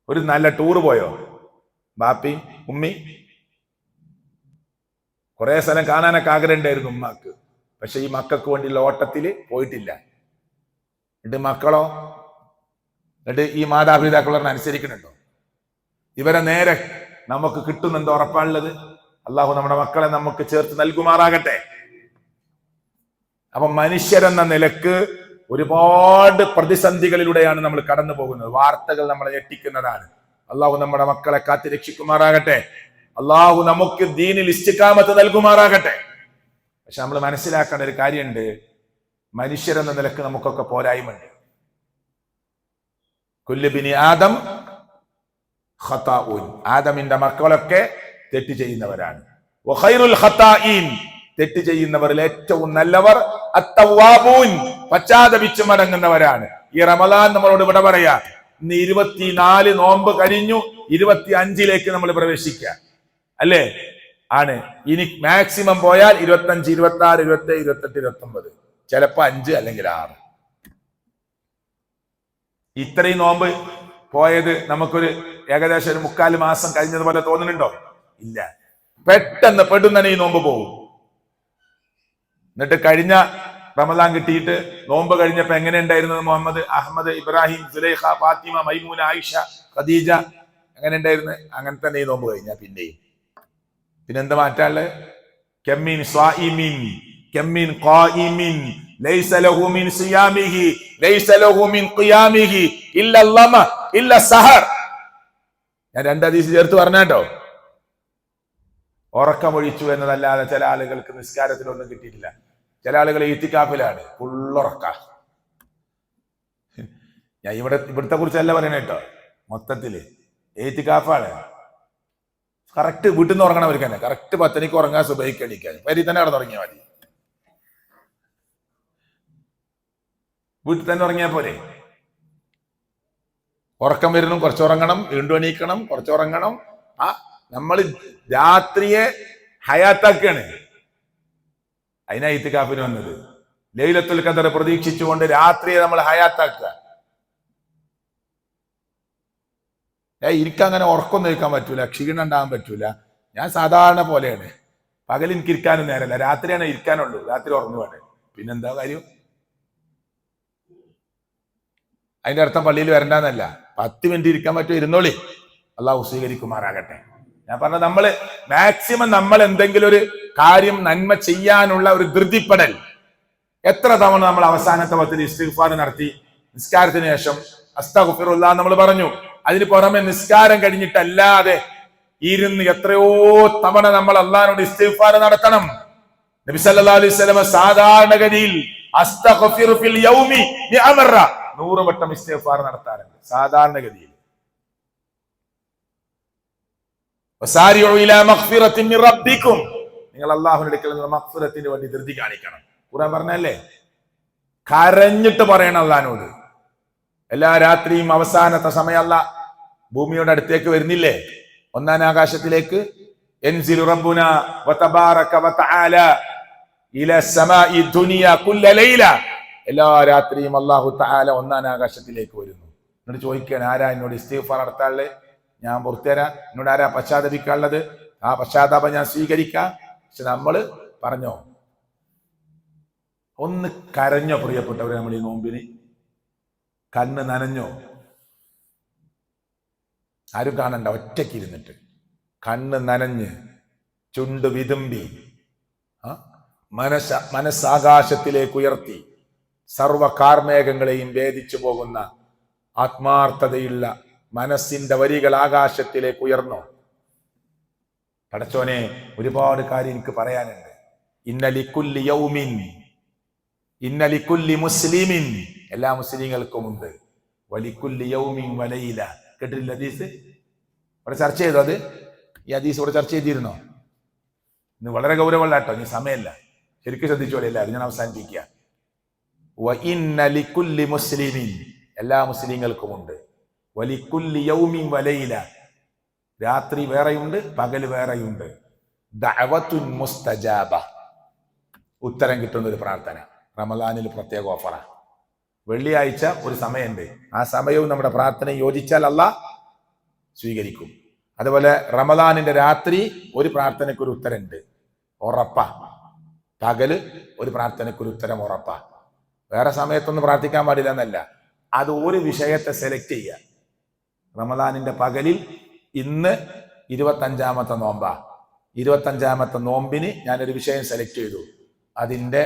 ഒരു നല്ല ടൂർ പോയോ ബാപ്പി ഉമ്മി? കുറെ സ്ഥലം കാണാനൊക്കെ ആഗ്രഹം ഉണ്ടായിരുന്നു ഉമ്മാക്ക്, പക്ഷെ ഈ മക്കൾക്ക് വേണ്ടിയുള്ള ഓട്ടത്തില് പോയിട്ടില്ല. എന്നിട്ട് മക്കളോ, എന്നിട്ട് ഈ മാതാപിതാക്കളൊന്നും അനുസരിക്കുന്നുണ്ടോ? ഇവരെ നേരെ നമുക്ക് കിട്ടുന്നെന്തോ ഉറപ്പാണുള്ളത്? അള്ളാഹു നമ്മുടെ മക്കളെ നമുക്ക് ചേർത്ത് നൽകുമാറാകട്ടെ. അപ്പൊ മനുഷ്യരെന്ന നിലക്ക് ഒരുപാട് പ്രതിസന്ധികളിലൂടെയാണ് നമ്മൾ കടന്നു പോകുന്നത്. വാർത്തകൾ നമ്മളെ ഞെട്ടിക്കുന്നതാണ്. അള്ളാഹു നമ്മുടെ മക്കളെ കാത്ത് രക്ഷിക്കുമാറാകട്ടെ. അള്ളാഹു നമുക്ക് ദീനിൽ ഇസ്തിഖാമത്ത് നൽകുമാറാകട്ടെ. പക്ഷെ നമ്മൾ മനസ്സിലാക്കേണ്ട ഒരു കാര്യമുണ്ട്, മനുഷ്യരെന്ന നിലക്ക് നമുക്കൊക്കെ പോരായ്മയുണ്ട്. കുല്ലു ബിനി ആദം ഖതാഊൻ, ആദമിന്റെ മക്കളൊക്കെ തെറ്റ് ചെയ്യുന്നവരാണ്. വഖൈറുൽ ഖതാഈൻ, തെറ്റ് ചെയ്യുന്നവരിൽ ഏറ്റവും നല്ലവർ അത്തവ്വാബൂൻ, പശ്ചാത്തപിച്ച് മടങ്ങുന്നവരാണ്. ഈ റമദാൻ നമ്മളോട് ഇവിടെ പറയാ, ഇന്ന് 24 നോമ്പ് കഴിഞ്ഞു, 25ലേക്ക് നമ്മൾ പ്രവേശിക്കുക അല്ലേ? ആണ്. ഇനി മാക്സിമം പോയാൽ 25, 26, 27, 28, 29, ചിലപ്പോ 5 അല്ലെങ്കിൽ 6. ഇത്രയും നോമ്പ് പോയത് നമുക്കൊരു ഏകദേശം ഒരു 3/4 മാസം കഴിഞ്ഞതുപോലെ തോന്നുന്നുണ്ടോ? ഇല്ല. പെട്ടെന്ന് പെടുന്നനെ ഈ നോമ്പ് പോകും. എന്നിട്ട് കഴിഞ്ഞ റമദാൻ കിട്ടിയിട്ട് നോമ്പ് കഴിഞ്ഞപ്പോ എങ്ങനെ ഉണ്ടായിരുന്നത്? മുഹമ്മദ്, അഹമ്മദ്, ഇബ്രാഹിം, സുലൈഖ, ഫാത്തിമ, മൈമൂന, ആയിഷ, ഖദീജ, എങ്ങനെ ഉണ്ടായിരുന്നു? അങ്ങനെ തന്നെ ഈ നോമ്പ് കഴിഞ്ഞ പിന്നെന്താ മാറ്റാള്? കമ്മിൻ സ്വായിമിൻ കമ്മിൻ ഖായിമിൻ ലൈസ ലഹു മിൻ സിയാമിഹി ലൈസ ലഹു മിൻ ഖിയാമിഹി ഇല്ല ലമ ഇല്ല സഹർ. ഞാൻ 2 ഹദീസ് ചേർത്ത് പറഞ്ഞാട്ടോ. ഉറക്കമൊഴിച്ചു എന്നതല്ലാതെ ചില ആളുകൾക്ക് നിസ്കാരത്തിലൊന്നും കിട്ടിയിട്ടില്ല. ചില ആളുകൾ ഇത്തിക്കാഫിലാണ്, ഫുള്ളുറക്ക. ഞാൻ ഇവിടുത്തെ കുറിച്ചല്ല പറയണ കേട്ടോ, മൊത്തത്തില് ഏത്തിക്കാഫാണ്. കറക്റ്റ് വീട്ടിൽ നിന്ന് ഉറങ്ങണവർക്ക് തന്നെ കറക്റ്റ് 10 മണിക്ക് ഉറങ്ങാൻ, സുബഹിക്ക് എണീക്കാൻ, വരി തന്നെ അവിടെ തുടങ്ങിയാൽ മതി. വീട്ടിൽ തന്നെ ഉറങ്ങിയാൽ പോലെ. ഉറക്കം വരുന്നു, കുറച്ചുറങ്ങണം, വീണ്ടും എണീക്കണം, കുറച്ചുറങ്ങണം. നമ്മൾ രാത്രിയെ ഹയാത്താക്കാണ്. അതിനാ ഇത്തികാഫിന് വന്നത്. ലൈലത്തുൽ ഖദർ പ്രതീക്ഷിച്ചുകൊണ്ട് രാത്രിയെ നമ്മൾ ഹയാത്താക്കുക. എനിക്കങ്ങനെ ഉറക്കം നിൽക്കാൻ പറ്റൂല, ക്ഷീണം ഉണ്ടാകാൻ പറ്റൂല. ഞാൻ സാധാരണ പോലെയാണ്. പകൽ എനിക്ക് ഇരിക്കാനും നേരമല്ല, രാത്രിയാണ് ഇരിക്കാനുള്ളൂ. രാത്രി ഉറങ്ങുവാണ്. പിന്നെന്താ കാര്യം? അതിന്റെ അർത്ഥം പള്ളിയിൽ വരണ്ടെന്നല്ല. 10 മിനിറ്റ് ഇരിക്കാൻ പറ്റുമോ? ഇരുന്നോളി, അള്ളാഹു സ്വീകരിക്കുമാറാകട്ടെ. ഞാൻ പറഞ്ഞത്, നമ്മള് മാക്സിമം നമ്മൾ എന്തെങ്കിലും ഒരു കാര്യം നന്മ ചെയ്യാനുള്ള ഒരു ധൃതിപ്പെടൽ. എത്ര തവണ നമ്മൾ അവസാനത്തെ 10 ഇസ്തിഗ്ഫാർ നടത്തി, നിസ്കാരത്തിന് ശേഷം അസ്തഗ്ഫിറുല്ലാഹ് നമ്മൾ പറഞ്ഞു. അതിന് പുറമെ നിസ്കാരം കഴിഞ്ഞിട്ടല്ലാതെ ഇരുന്ന് എത്രയോ തവണ നമ്മൾ അള്ളാഹിനോട് ഇസ്തിഗ്ഫാർ നടത്തണം. നബി സല്ലല്ലാഹു അലൈഹി വസല്ലം സാധാരണഗതിയിൽ അസ്തഗ്ഫിറു ഫിൽ യൗമി 100 വട്ടം ഇസ്തിഗ്ഫാർ നടത്താറുണ്ട് സാധാരണഗതിയിൽ. വസാരിഉ ഇലാ മഗ്ഫിറത്തിൻ മിർ റബ്ബിക്കും, നിങ്ങൾ അല്ലാഹുവിന്റെ അടുക്കൽ നിന്ന് മഗ്ഫിറത്തിന് വേണ്ടി ധൃതി കാണിക്കണം. ഖുർആൻ പറഞ്ഞല്ലേ, കരഞ്ഞിട്ട് പറയണം അല്ലാഹുവിനോട്. എല്ലാ രാത്രിയും അവസാനത്തെ സമയം അല്ലാഹ് ഭൂമിയുടെ അടുത്തേക്ക് വരുന്നില്ലേ? 1-ാം ആകാശത്തിലേക്ക്. യൻസിലു റബ്ബുനാ വതബാറക വതആല ഇലാ സമാഇ ദുനിയ കുല്ല ലൈല. എല്ലാ രാത്രിയും അല്ലാഹു തആല 1-ാം ആകാശത്തിലേക്ക് വരുന്നു. എന്നിട്ട് ചോദിക്കുകയാണ്, ആരാ എന്നോട് ഇസ്തിഗ്ഫാർ നടത്താനുള്ളത്? ഞാൻ പുറത്തുതരാം. എന്നോട് ആരാ പശ്ചാത്തപിക്കാനുള്ളത്? ആ പശ്ചാത്താപം ഞാൻ സ്വീകരിക്കാം. പക്ഷെ നമ്മള് പറഞ്ഞോ, ഒന്ന് കരഞ്ഞോ പ്രിയപ്പെട്ടവരെ? നമ്മൾ ഈ നോമ്പിന് കണ്ണ് നനഞ്ഞോ? ആരും കാണണ്ട, ഒറ്റയ്ക്ക് ഇരുന്നിട്ട് കണ്ണ് നനഞ്ഞ് ചുണ്ട് വിതുമ്പി മനസ്സാകാശത്തിലേക്ക് ഉയർത്തി സർവ കാർമേഘങ്ങളെയും ഭേദിച്ചു പോകുന്ന ആത്മാർത്ഥതയുള്ള മനസ്സിന്റെ വരികൾ ആകാശത്തിലേക്ക് ഉയർന്നോ? പടച്ചോനെ, ഒരുപാട് കാര്യം എനിക്ക് പറയാനുണ്ട്. ഇന്നലിക്കുല്ലി യൗമിൻ ഇന്നലിക്കുല്ലി മുസ്ലിമിൻ, എല്ലാ മുസ്ലിങ്ങൾക്കും ഉണ്ട്. വലിക്കുല്ലി യൗമിൻ വലൈല. കേട്ടില്ല ഹദീസ്? ഇവിടെ ചർച്ച ചെയ്തോ? അത് ഈ ഹദീസ് ഇവിടെ ചർച്ച ചെയ്തിരുന്നോ? ഇന്ന് വളരെ ഗൗരവമുള്ള കേട്ടോ, ഇനി സമയമല്ല, ശരിക്കും ശ്രദ്ധിച്ചോളെ എല്ലാവരും. ഞാൻ അവസാനിപ്പിക്കുക. വഇന്നലിക്കുല്ലി മുസ്ലിമിൻ, എല്ലാ മുസ്ലിങ്ങൾക്കും ഉണ്ട്. വലിക്കുല്ലി യൗമിൻ വലൈല, രാത്രി വേറെയുണ്ട്, പകൽ വേറെയുണ്ട്. ദഅവത്തുൻ മുസ്തജാബ, ഉത്തരം കിട്ടുന്ന ഒരു പ്രാർത്ഥന. റമദാനിൽ പ്രത്യേക ഓഫറാണ്. വെള്ളിയാഴ്ച ഒരു സമയമുണ്ട്, ആ സമയവും നമ്മുടെ പ്രാർത്ഥന യോജിച്ചാൽ അല്ലാഹ് സ്വീകരിക്കും. അതുപോലെ റമദാനിന്റെ രാത്രി ഒരു പ്രാർത്ഥനയ്ക്കൊരു ഉത്തരമുണ്ട്, ഉറപ്പാ. പകല് ഒരു പ്രാർത്ഥനയ്ക്കൊരു ഉത്തരം ഉറപ്പാ. വേറെ സമയത്തൊന്നും പ്രാർത്ഥിക്കാൻ പാടില്ല എന്നല്ല, അത് ഒരു വിഷയത്തെ സെലക്ട് ചെയ്യുക. റമദാനിന്റെ പകലിൽ ഇന്ന് 25-ാമത്തെ നോമ്പാ. 25-ാമത്തെ നോമ്പിന് ഞാനൊരു വിഷയം സെലക്ട് ചെയ്തു. അതിൻ്റെ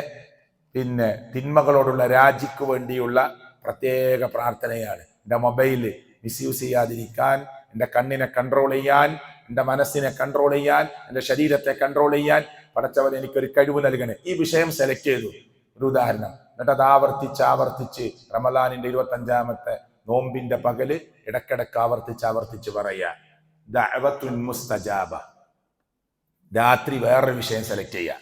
തിന്മകളോടുള്ള രാജിക്ക് വേണ്ടിയുള്ള പ്രത്യേക പ്രാർത്ഥനയാണ്. എൻ്റെ മൊബൈൽ മിസ്യൂസ് ചെയ്യാതിരിക്കാൻ, എൻ്റെ കണ്ണിനെ കൺട്രോൾ ചെയ്യാൻ, എൻ്റെ മനസ്സിനെ കൺട്രോൾ ചെയ്യാൻ, എൻ്റെ ശരീരത്തെ കൺട്രോൾ ചെയ്യാൻ പടച്ചവൻ എനിക്കൊരു കഴിവ് നൽകണേ. ഈ വിഷയം സെലക്ട് ചെയ്തു, ഒരു ഉദാഹരണം. എന്നിട്ട് അത് ആവർത്തിച്ച് റമദാനിന്റെ 25-ാമത്തെ നോമ്പിന്റെ പകല് ഇടക്കിടക്ക് ആവർത്തിച്ച് പറയുക, ദഅവത്തുൻ മുസ്തജാബ. രാത്രി വേറൊരു വിഷയം സെലക്ട് ചെയ്യുക.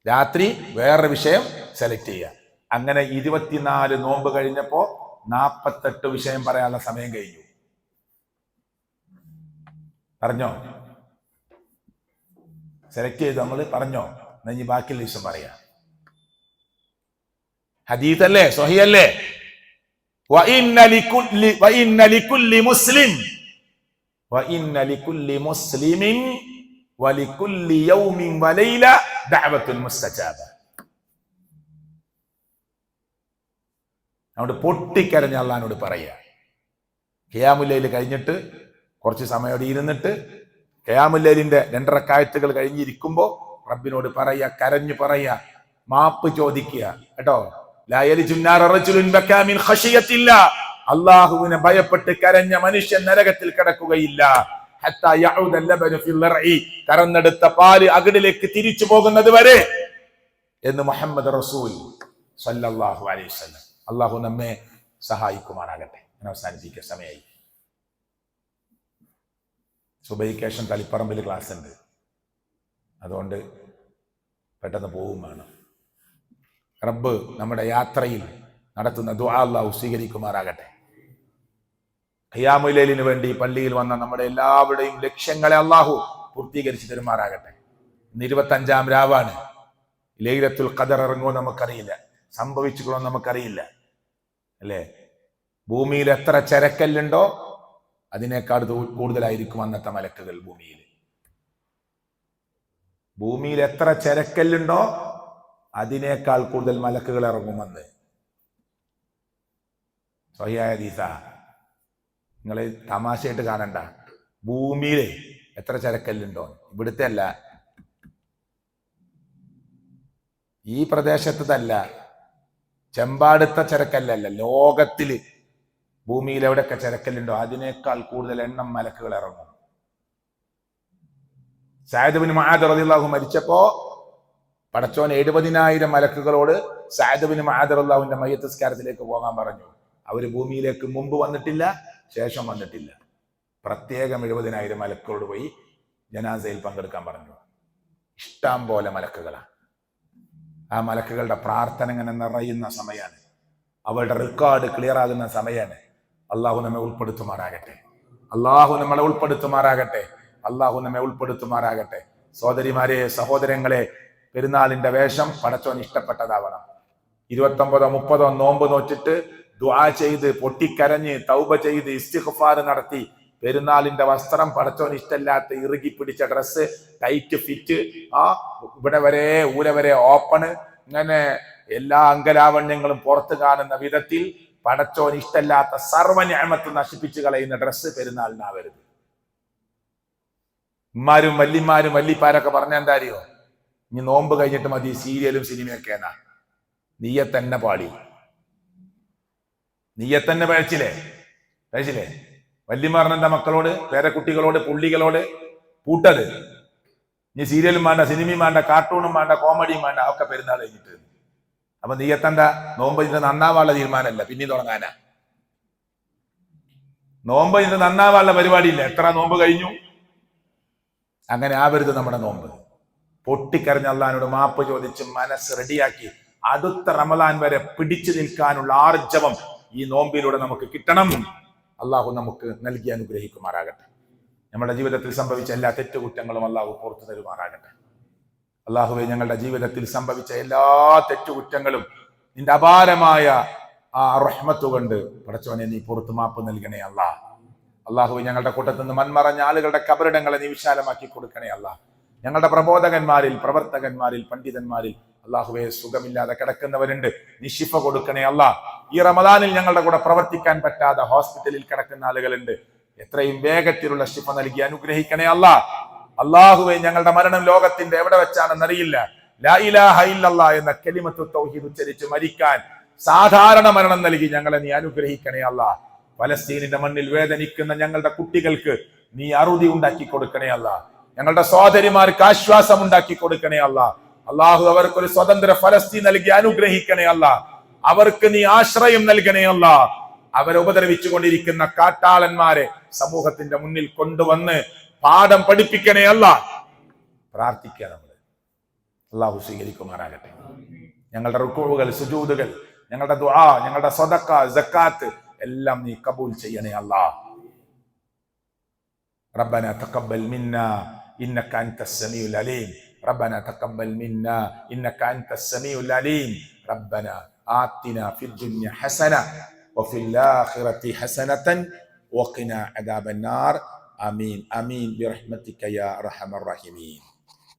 രാത്രി വേറൊരു വിഷയം സെലക്ട് ചെയ്യുക. അങ്ങനെ 24 നോമ്പ് കഴിഞ്ഞപ്പോ 48 വിഷയം പറയാനുള്ള സമയം കഴിഞ്ഞു. പറഞ്ഞോ? സെലക്ട് ചെയ്ത് നമ്മൾ പറഞ്ഞോ? ഇനി ബാക്കിയുള്ള വിഷയം പറയാം. ഹദീസല്ലേ, സ്വഹീഹല്ലേ? വഇന്ന ലികുല്ലി മുസ്ലിമിൻ വലികുല്ലി യൗമിൻ വലൈല ദഅവത്തുൻ മുസ്തജാബ. അതുകൊണ്ട് പൊട്ടിക്കരഞ്ഞ അള്ളാഹിനോട് പറയുക. ഖിയാമുൽ ലൈൽ കഴിഞ്ഞിട്ട് കുറച്ച് സമയം അവിടെ ഇരുന്നിട്ട് ഖിയാമുൽ ലൈലിന്റെ 2 റക്അത്തുകൾ കഴിഞ്ഞിരിക്കുമ്പോ റബ്ബിനോട് പറയുക, കരഞ്ഞു പറയുക, മാപ്പ് ചോദിക്കുക കേട്ടോ. ലാ യലിജുൻ നാറ റജുലുൻ ബകാ മിൻ ഖശിയത്തില്ലാ. അല്ലാഹുവിനെ ഭയപ്പെട്ട് കരഞ്ഞ മനുഷ്യൻ നരകത്തിൽ കിടക്കുകയില്ല. ഹത്താ യഊദ ലബനു ഫിൽ റഈ. കറന്നെടുത്ത പാല് അകിടിലേക്ക് തിരിച്ചു പോകുന്നത് വരെ എന്ന് മുഹമ്മദ് റസൂൽ സല്ലല്ലാഹു അലൈഹി വസല്ലം. അല്ലാഹു നമ്മെ സഹായിക്കുമാറാകട്ടെ. ഞാൻ അവസാനിപ്പിക്കുക, സമയമായി. സുബഹിക്ക് ശേഷം തളിപ്പറമ്പിൽ ക്ലാസ് ഉണ്ട്, അതുകൊണ്ട് പെട്ടെന്ന് പോവും വേണം. റബ്ബ് നമ്മുടെ യാത്രയിൽ നടത്തുന്ന ദുആ അല്ലാഹു സ്വീകരിക്കുമാറാകട്ടെ. ഖിയാമുൽ ലൈലിന് വേണ്ടി പള്ളിയിൽ വന്ന നമ്മുടെ എല്ലാവരുടെയും ലക്ഷ്യങ്ങളെ അല്ലാഹു പൂർത്തീകരിച്ചു തരുമാറാകട്ടെ. ഇന്ന് 25-ാം രാവാണ്. ലൈലത്തുൽ ഖദർ ഇറങ്ങുമോ നമുക്കറിയില്ല, സംഭവിച്ചുകൊള്ളോ നമുക്കറിയില്ല, അല്ലേ? ഭൂമിയിൽ എത്ര ചരക്കല്ലുണ്ടോ അതിനേക്കാൾ കൂടുതലായിരിക്കും അന്നത്തെ മലക്കുകൾ. ഭൂമിയിൽ എത്ര ചരക്കല്ലുണ്ടോ അതിനേക്കാൾ കൂടുതൽ മലക്കുകൾ ഇറങ്ങുമെന്ന് സ്വഹീഹായ ഹദീസാ. നിങ്ങൾ തമാശയായിട്ട് കാണണ്ട. ഭൂമിയിൽ എത്ര ചരക്കല്ലുണ്ടോ, ഇവിടുത്തെ അല്ല, ഈ പ്രദേശത്തല്ല, ചെമ്പാടുത്ത ചരക്കല്ലല്ല, ലോകത്തില് ഭൂമിയിൽ എവിടെയൊക്കെ ചരക്കല്ലുണ്ടോ അതിനേക്കാൾ കൂടുതൽ എണ്ണം മലക്കുകൾ ഇറങ്ങും. സഅദ് ബിൻ മുആദ് റളിയല്ലാഹു മരിച്ചപ്പോ പടച്ചോൻ 70,000 മലക്കുകളോട് സഅദ് ബിൻ മുആദ് റളിയല്ലാഹുവിന്റെ മയ്യിത്ത് നിസ്കാരത്തിലേക്ക് പോകാൻ പറഞ്ഞു. അവര് ഭൂമിയിലേക്ക് മുമ്പ് വന്നിട്ടില്ല, ശേഷം വന്നിട്ടില്ല. പ്രത്യേകം 70,000 മലക്കുകളോട് പോയി ജനാസയിൽ പങ്കെടുക്കാൻ പറഞ്ഞു. ഇഷ്ടം പോലെ മലക്കുകളാണ്. ആ മലക്കുകളുടെ പ്രാർത്ഥന ഇങ്ങനെ നിറയുന്ന സമയമാണ്, അവളുടെ റെക്കോർഡ് ക്ലിയർ ആകുന്ന സമയമാണ്. അള്ളാഹു നമ്മെ ഉൾപ്പെടുത്തുമാറാകട്ടെ. അള്ളാഹു നമ്മളെ ഉൾപ്പെടുത്തുമാറാകട്ടെ. അള്ളാഹു നമ്മെ ഉൾപ്പെടുത്തുമാറാകട്ടെ. സഹോദരിമാരെ, സഹോദരങ്ങളെ, പെരുന്നാളിന്റെ വേഷം പടച്ചോൻ ഇഷ്ടപ്പെട്ടതാവണം. 29 30 നോമ്പ് നോറ്റിട്ട് ദുആ ചെയ്ത് പൊട്ടിക്കരഞ്ഞ് തൗബ ചെയ്ത് ഇസ്തിഗ്ഫാർ നടത്തി പെരുന്നാളിന്റെ വസ്ത്രം പടച്ചോൻ ഇഷ്ടമില്ലാത്ത ഇറുകി പിടിച്ച ഡ്രസ്സ്, ടൈറ്റ് ഫിറ്റ്, ഇവിടെ വരെ ഊര വരെ ഓപ്പണ്, ഇങ്ങനെ എല്ലാ അംഗലാവണ്യങ്ങളും പുറത്ത് കാണുന്ന വിധത്തിൽ പടച്ചോൻ ഇഷ്ടമില്ലാത്ത സർവ്വ നിഅമത്ത് നശിപ്പിച്ചു കളയുന്ന ഡ്രസ്സ് പെരുന്നാളിനാവരുത്. ഉമ്മാരും വല്ലിമാരും വല്ലിപ്പാരൊക്കെ പറഞ്ഞ എന്താ അറിയോ? ഇനി നോമ്പ് കഴിഞ്ഞിട്ട് മതി സീരിയലും സിനിമയൊക്കെ എന്നാ. നീയത്തന്നെ പാടി, നീയത്തന്നെ കഴിച്ചില്ലേ? വല്യമാറിന്റെ മക്കളോട്, പേരക്കുട്ടികളോട്, പുള്ളികളോട് പൂട്ടത്. ഇനി സീരിയലും വേണ്ട, സിനിമയും വേണ്ട, കാർട്ടൂണും വേണ്ട, കോമഡിയും വേണ്ട, ഒക്കെ പെരുന്നാൾ കഴിഞ്ഞിട്ട്. അപ്പൊ നീയത്തെന്താ? നോമ്പ് കഴിഞ്ഞിട്ട് നന്നാവാനുള്ള തീരുമാനമല്ല, പിന്നെ തുടങ്ങാനാ. നോമ്പ് കഴിഞ്ഞിട്ട് നന്നാവാനുള്ള പരിപാടിയില്ല. എത്ര നോമ്പ് കഴിഞ്ഞു? അങ്ങനെ ആവരുത് നമ്മുടെ നോമ്പ്. പൊട്ടിക്കരഞ്ഞ അള്ളാഹിനോട് മാപ്പ് ചോദിച്ച് മനസ്സ് റെഡിയാക്കി അടുത്ത റമദാൻ വരെ പിടിച്ചു നിൽക്കാനുള്ള ആർജവം ഈ നോമ്പിലൂടെ നമുക്ക് കിട്ടണം. അള്ളാഹു നമുക്ക് നൽകി അനുഗ്രഹിക്കുമാറാകട്ടെ. നമ്മുടെ ജീവിതത്തിൽ സംഭവിച്ച എല്ലാ തെറ്റുകുറ്റങ്ങളും അള്ളാഹു പുറത്തു തരുമാറാകട്ടെ. അള്ളാഹുവെ, ഞങ്ങളുടെ ജീവിതത്തിൽ സംഭവിച്ച എല്ലാ തെറ്റുകുറ്റങ്ങളും നിന്റെ അപാരമായ ആ റഹ്മത്ത് കൊണ്ട് പടച്ചവനെ നീ പുറത്തു മാപ്പ് നൽകണേ അല്ലാഹ്. അള്ളാഹുവെ, ഞങ്ങളുടെ കൂട്ടത്തിൽ നിന്ന് മൺമറഞ്ഞ ആളുകളുടെ കബറിടങ്ങളെ നീ വിശാലമാക്കി കൊടുക്കണേ അല്ലാഹ്. ഞങ്ങളുടെ പ്രബോധകന്മാരിൽ, പ്രവർത്തകന്മാരിൽ, പണ്ഡിതന്മാരിൽ അള്ളാഹുവെ സുഖമില്ലാതെ കിടക്കുന്നവരുണ്ട്, നീ ശിഫ കൊടുക്കണേ അല്ലാഹ്. ഈ റമദാനിൽ ഞങ്ങളുടെ കൂടെ പ്രവർത്തിക്കാൻ പറ്റാതെ ഹോസ്പിറ്റലിൽ കിടക്കുന്ന ആളുകളുണ്ട്, എത്രയും വേഗത്തിലുള്ള ശിഫ നൽകി അനുഗ്രഹിക്കണേ അല്ലാഹ്. അള്ളാഹുവെ, ഞങ്ങളുടെ മരണം ലോകത്തിന്റെ എവിടെ വെച്ചാണെന്നറിയില്ല, ലാ ഇലാഹ ഇല്ലല്ലാഹ് എന്ന കലിമത്തു തൗഹീദ് ഉച്ചരിച്ച് മരിക്കാൻ സാധാരണ മരണം നൽകി ഞങ്ങളെ നീ അനുഗ്രഹിക്കണേ അല്ലാഹ്. ഫലസ്തീനിന്റെ മണ്ണിൽ വേദനിക്കുന്ന ഞങ്ങളുടെ കുട്ടികൾക്ക് നീ അറുതി ഉണ്ടാക്കി കൊടുക്കണേ അല്ലാഹ്. ഞങ്ങളുടെ സഹോദരിമാർക്ക് ആശ്വാസം ഉണ്ടാക്കി കൊടുക്കണേ അല്ലാഹ്. അള്ളാഹു അവർക്കൊരു സ്വതന്ത്ര ഫലസ്തീൻ നൽകി അനുഗ്രഹിക്കണേ അല്ലാഹ്. അവർക്ക് നീ ആശ്രയം നൽകണേ അല്ലാഹ്. അവരെ ഉപദ്രവിച്ചു കൊണ്ടിരിക്കുന്ന കാട്ടാളന്മാരെ സമൂഹത്തിന്റെ മുന്നിൽ കൊണ്ടുവന്ന് പാഠം പഠിപ്പിക്കണേ അല്ലാ. പ്രാർത്ഥിക്കുക നമ്മൾ. അള്ളാഹു സ്വീകരിക്കുമാറാകട്ടെ. ഞങ്ങളുടെ റുകൂഉകൾ, സുജൂദുകൾ, ഞങ്ങളുടെ ദുആ, ഞങ്ങളുടെ സദഖ, സക്കാത്ത് എല്ലാം നീ കബൂൽ ചെയ്യണേ അല്ലാ. ربنا تقبل منا إنك أنت السميع العليم. ربنا تقبل منا إنك أنت السميع العليم. ربنا آتنا في الدنيا حسنة وفي الآخرة حسنة وقنا عذاب النار. آمين آمين برحمتك يا أرحم الراحمين.